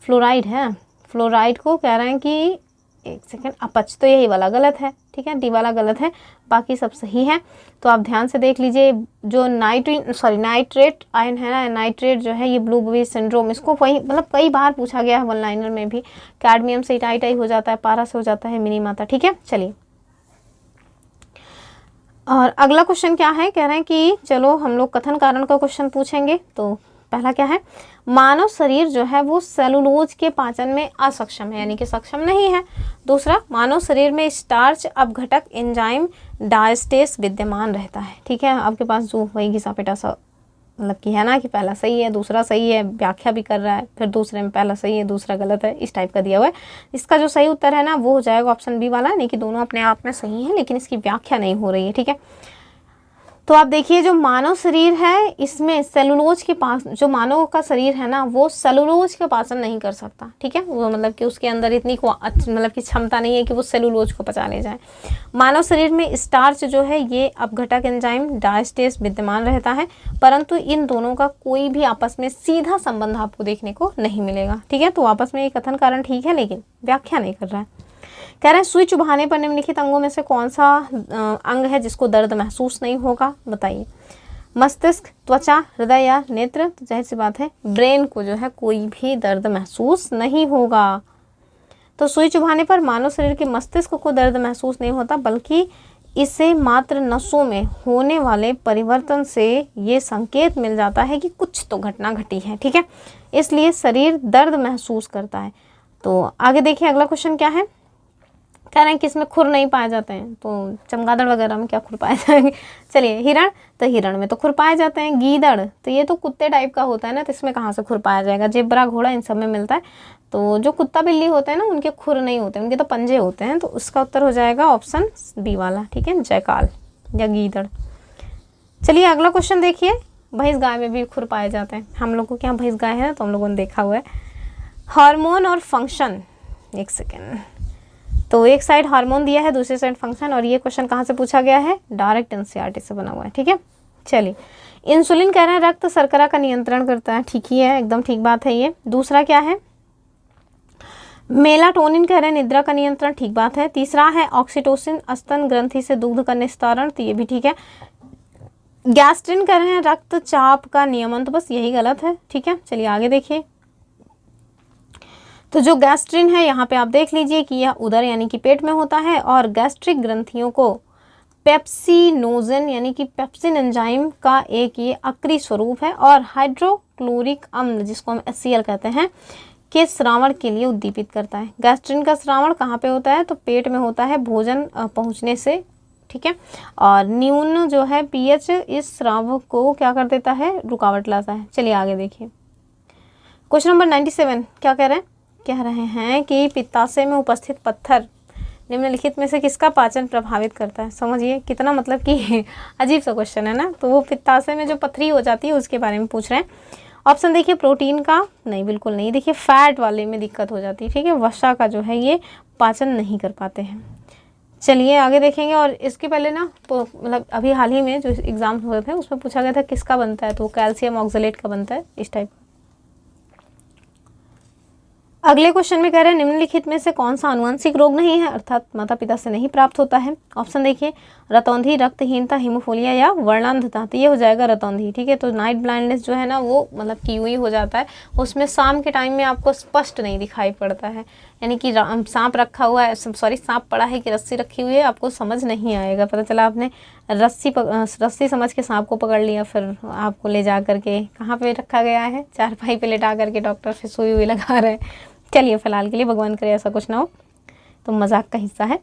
फ्लोराइड है। फ्लोराइड को कह रहे हैं कि, एक सेकेंड, अपच, तो यही वाला गलत है, ठीक है, डी वाला गलत है, बाकी सब सही है। तो आप ध्यान से देख लीजिए, जो नाइट्रेट आयन है ना, नाइट्रेट जो है ये ब्लू बेबी सिंड्रोम, इसको वही मतलब कई बार पूछा गया है वन लाइनर में भी। कैडमियम से इटाई हो जाता है, पारा से हो जाता है मिनी माता, ठीक है। चलिए और अगला क्वेश्चन क्या है, कह रहे हैं कि चलो हम लोग कथन कारण का क्वेश्चन पूछेंगे। तो पहला क्या है, मानव शरीर जो है वो सेलुलोज के पाचन में असक्षम है, यानी कि सक्षम नहीं है। दूसरा, मानव शरीर में स्टार्च अपघटक एंजाइम डायस्टेस विद्यमान रहता है, ठीक है। आपके पास जो वही घिसा पिटा सा मतलब कि है ना, कि पहला सही है दूसरा सही है, व्याख्या भी कर रहा है, फिर दूसरे में पहला सही है दूसरा गलत है, इस टाइप का दिया हुआ है। इसका जो सही उत्तर है ना वो हो जाएगा ऑप्शन बी वाला, नहीं कि दोनों अपने आप में सही है लेकिन इसकी व्याख्या नहीं हो रही है, ठीक है। तो आप देखिए जो मानव शरीर है इसमें सेलुलोज के पास, जो मानव का शरीर है ना वो सेलुलोज का पाचन नहीं कर सकता, ठीक है। वो मतलब कि उसके अंदर इतनी मतलब कि क्षमता नहीं है कि वो सेलुलोज को पचा ले जाए। मानव शरीर में स्टार्च जो है ये अपघटक एंजाइम डायस्टेज विद्यमान रहता है, परंतु इन दोनों का कोई भी आपस में सीधा संबंध आपको देखने को नहीं मिलेगा, ठीक है। तो आपस में ये कथन कारण ठीक है लेकिन व्याख्या नहीं कर रहा है। कह रहे हैं सुई चुभाने पर निम्नलिखित अंगों में से कौन सा अंग है जिसको दर्द महसूस नहीं होगा, बताइए। मस्तिष्क, त्वचा, हृदय या नेत्र? तो जाहिर सी बात है ब्रेन को जो है कोई भी दर्द महसूस नहीं होगा। तो सुई चुभाने पर मानव शरीर के मस्तिष्क को दर्द महसूस नहीं होता, बल्कि इसे मात्र नसों में होने वाले परिवर्तन से ये संकेत मिल जाता है कि कुछ तो घटना घटी है, ठीक है। इसलिए शरीर दर्द महसूस करता है। तो आगे देखिए अगला क्वेश्चन क्या है। कह रहे हैं कि इसमें खुर नहीं पाए जाते हैं, तो चमगादड़ वगैरह में क्या खुर पाए जाएंगे। चलिए हिरण, तो हिरण में तो खुर पाए जाते हैं। गीदड़, तो ये तो कुत्ते टाइप का होता है ना, तो इसमें कहाँ से खुर पाया जाएगा। जेब्रा, घोड़ा, इन सब में मिलता है। तो जो कुत्ता बिल्ली होते हैं ना उनके खुर नहीं होते, उनके तो पंजे होते हैं। तो उसका उत्तर हो जाएगा ऑप्शन बी वाला, ठीक है, जयकाल या गीदड़। चलिए अगला क्वेश्चन देखिए। भैंस गाय में भी खुर पाए जाते हैं। हम लोग को क्या भैंस गाय है तो हम लोगों ने देखा हुआ है। हार्मोन और फंक्शन, एक सेकेंड, तो एक साइड हार्मोन दिया है, दूसरी साइड फंक्शन, और ये क्वेश्चन कहाँ से पूछा गया है, डायरेक्ट एनसीईआरटी से बना हुआ है, ठीक है। चलिए इंसुलिन कह रहे हैं रक्त शर्करा का नियंत्रण करता है, ठीक ही है, एकदम ठीक बात है ये। दूसरा क्या है, मेलाटोनिन कह रहे हैं निद्रा का नियंत्रण, ठीक बात है। तीसरा है ऑक्सीटोसिन स्तन ग्रंथि से दुग्ध का निस्तारण, तो ये भी ठीक है। गैस्ट्रिन कह रहे हैं रक्तचाप का नियमन, तो बस यही गलत है, ठीक है। चलिए आगे देखिए। तो जो गैस्ट्रिन है यहाँ पे आप देख लीजिए कि यह उदर यानी कि पेट में होता है, और गैस्ट्रिक ग्रंथियों को पेप्सिनोजन यानी कि पेप्सिन एंजाइम का एक ये अक्रिय स्वरूप है, और हाइड्रोक्लोरिक अम्ल जिसको हम HCl कहते हैं के स्रावण के लिए उद्दीपित करता है। गैस्ट्रिन का स्रावण कहाँ पे होता है, तो पेट में होता है भोजन पहुँचने से, ठीक है। और न्यून जो है pH इस स्राव को क्या कर देता है, रुकावट लाता है। चलिए आगे देखिए। क्वेश्चन नंबर 97 क्या कह रहे हैं कि पित्ताशय में उपस्थित पत्थर निम्नलिखित में से किसका पाचन प्रभावित करता है। समझिए कितना मतलब कि अजीब सा क्वेश्चन है ना। तो वो पित्ताशय में जो पथरी हो जाती है उसके बारे में पूछ रहे हैं। ऑप्शन देखिए, प्रोटीन का नहीं, बिल्कुल नहीं। देखिए फैट वाले में दिक्कत हो जाती है, ठीक है। वसा का जो है ये पाचन नहीं कर पाते हैं। चलिए आगे देखेंगे। और इसके पहले ना मतलब अभी हाल ही में जो एग्जाम हुए थे उसमें पूछा गया था किसका बनता है, तो कैल्शियम ऑक्सलेट का बनता है, इस टाइप। अगले क्वेश्चन में कह रहे हैं निम्नलिखित में से कौन सा आनुवंशिक रोग नहीं है, अर्थात माता पिता से नहीं प्राप्त होता है। ऑप्शन देखिए, रतौंधी, रक्तहीनता, हीमोफीलिया या वर्णांधता, तो ये हो जाएगा रतौंधी, ठीक है। तो नाइट ब्लाइंडनेस जो है ना वो मतलब कि यूं ही हो जाता है, उसमें शाम के टाइम में आपको स्पष्ट नहीं दिखाई पड़ता है, यानी कि सांप रखा हुआ है, सॉरी सांप पड़ा है कि रस्सी रखी हुई है, आपको समझ नहीं आएगा। पता चला आपने रस्सी समझ के सांप को पकड़ लिया, फिर आपको ले जा करके कहाँ पे रखा गया है, चारपाई पे लेटा करके डॉक्टर फिर सुई हुई लगा रहे हैं। चलिए फिलहाल के लिए भगवान करे ऐसा कुछ ना हो, तो मजाक का हिस्सा है।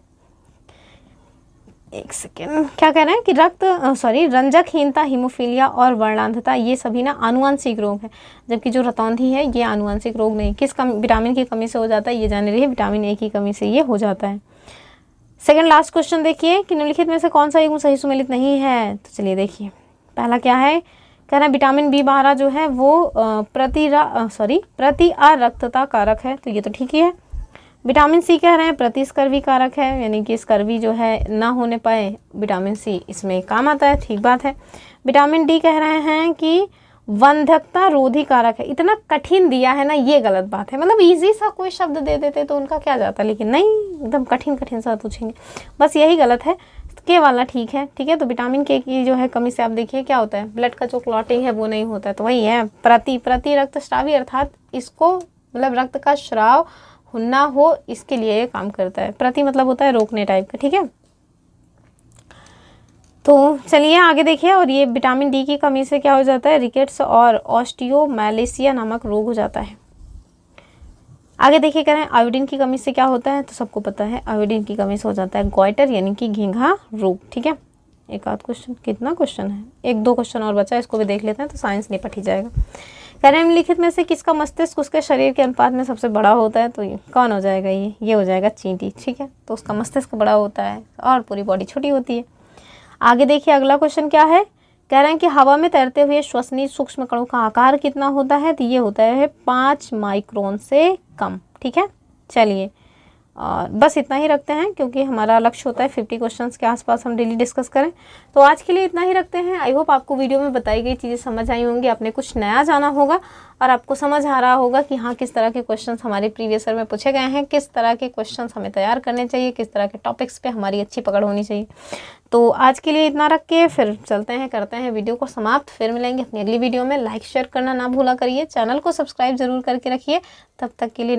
एक सेकेंड, क्या कह रहे हैं कि रंजकहीनता, हीमोफीलिया और वर्णांधता ये सभी ना आनुवंशिक रोग है, जबकि जो रतौंधी है ये आनुवंशिक रोग नहीं। किस विटामिन की कमी से हो जाता है ये जान रही है, विटामिन ए की कमी से ये हो जाता है। सेकंड लास्ट क्वेश्चन देखिए कि निम्नलिखित में से कौन सा युग्म सही सुमेलित नहीं है। तो चलिए देखिए, पहला क्या है, कह रहा है विटामिन B12 जो है वो प्रति अरक्तता कारक है, तो ये तो ठीक ही है। विटामिन C कह रहे हैं प्रतिस्कर्वी कारक है, यानी कि स्कर्वी जो है ना होने पाए विटामिन C इसमें काम आता है, ठीक बात है। विटामिन D कह रहे हैं कि वंध्यकता रोधी कारक है। इतना कठिन दिया है ना, ये गलत बात है। मतलब इजी सा कोई शब्द दे देते तो उनका क्या जाता, लेकिन नहीं एकदम कठिन सा पूछेंगे, बस यही गलत है। के वाला ठीक है, ठीक है। तो विटामिन के की जो है कमी से आप देखिए क्या होता है, ब्लड का जो क्लॉटिंग है वो नहीं होता है, तो वही है प्रति रक्तस्रावी, अर्थात इसको मतलब रक्त का स्राव ना हो इसके लिए ये काम करता है। प्रति मतलब होता है रोकने टाइप का, ठीक है। तो चलिए आगे देखिए। और ये विटामिन डी की कमी से क्या हो जाता है, रिकेट्स और ऑस्टियोमैलेशिया नामक रोग हो जाता है। आगे देखिए कह रहे हैं आयोडीन की कमी से क्या होता है, तो सबको पता है आयोडीन की कमी से हो जाता है गॉइटर यानी कि घेंघा रोग, ठीक है। एक आध क्वेश्चन, कितना क्वेश्चन है, एक दो क्वेश्चन और बचा है, इसको भी देख लेते हैं तो साइंस निपट ही जाएगा। कह रहे हैं निम्नलिखित में से किसका मस्तिष्क उसके शरीर के अनुपात में सबसे बड़ा होता है, तो ये कौन हो जाएगा, ये हो जाएगा चींटी, ठीक है। तो उसका मस्तिष्क बड़ा होता है और पूरी बॉडी छोटी होती है। आगे देखिए अगला क्वेश्चन क्या है, कह रहे हैं कि हवा में तैरते हुए श्वसनीय सूक्ष्म कणों का आकार कितना होता है, तो ये होता है 5 माइक्रोन से कम। ठीक है, चलिए और बस इतना ही रखते हैं क्योंकि हमारा लक्ष्य होता है 50 क्वेश्चंस के आसपास हम डेली डिस्कस करें। तो आज के लिए इतना ही रखते हैं। आई होप आपको वीडियो में बताई गई चीज़ें समझ आई होंगी, आपने कुछ नया जाना होगा और आपको समझ आ रहा होगा कि हाँ किस तरह के क्वेश्चंस हमारे प्रीवियस ईयर में पूछे गए हैं, किस तरह के क्वेश्चंस हमें तैयार करने चाहिए, किस तरह के टॉपिक्स पे हमारी अच्छी पकड़ होनी चाहिए। तो आज के लिए इतना रख के फिर चलते हैं, करते हैं वीडियो को समाप्त। फिर मिलेंगे अपनी अगली वीडियो में। लाइक शेयर करना ना भूला करिए, चैनल को सब्सक्राइब जरूर करके रखिए। तब तक के लिए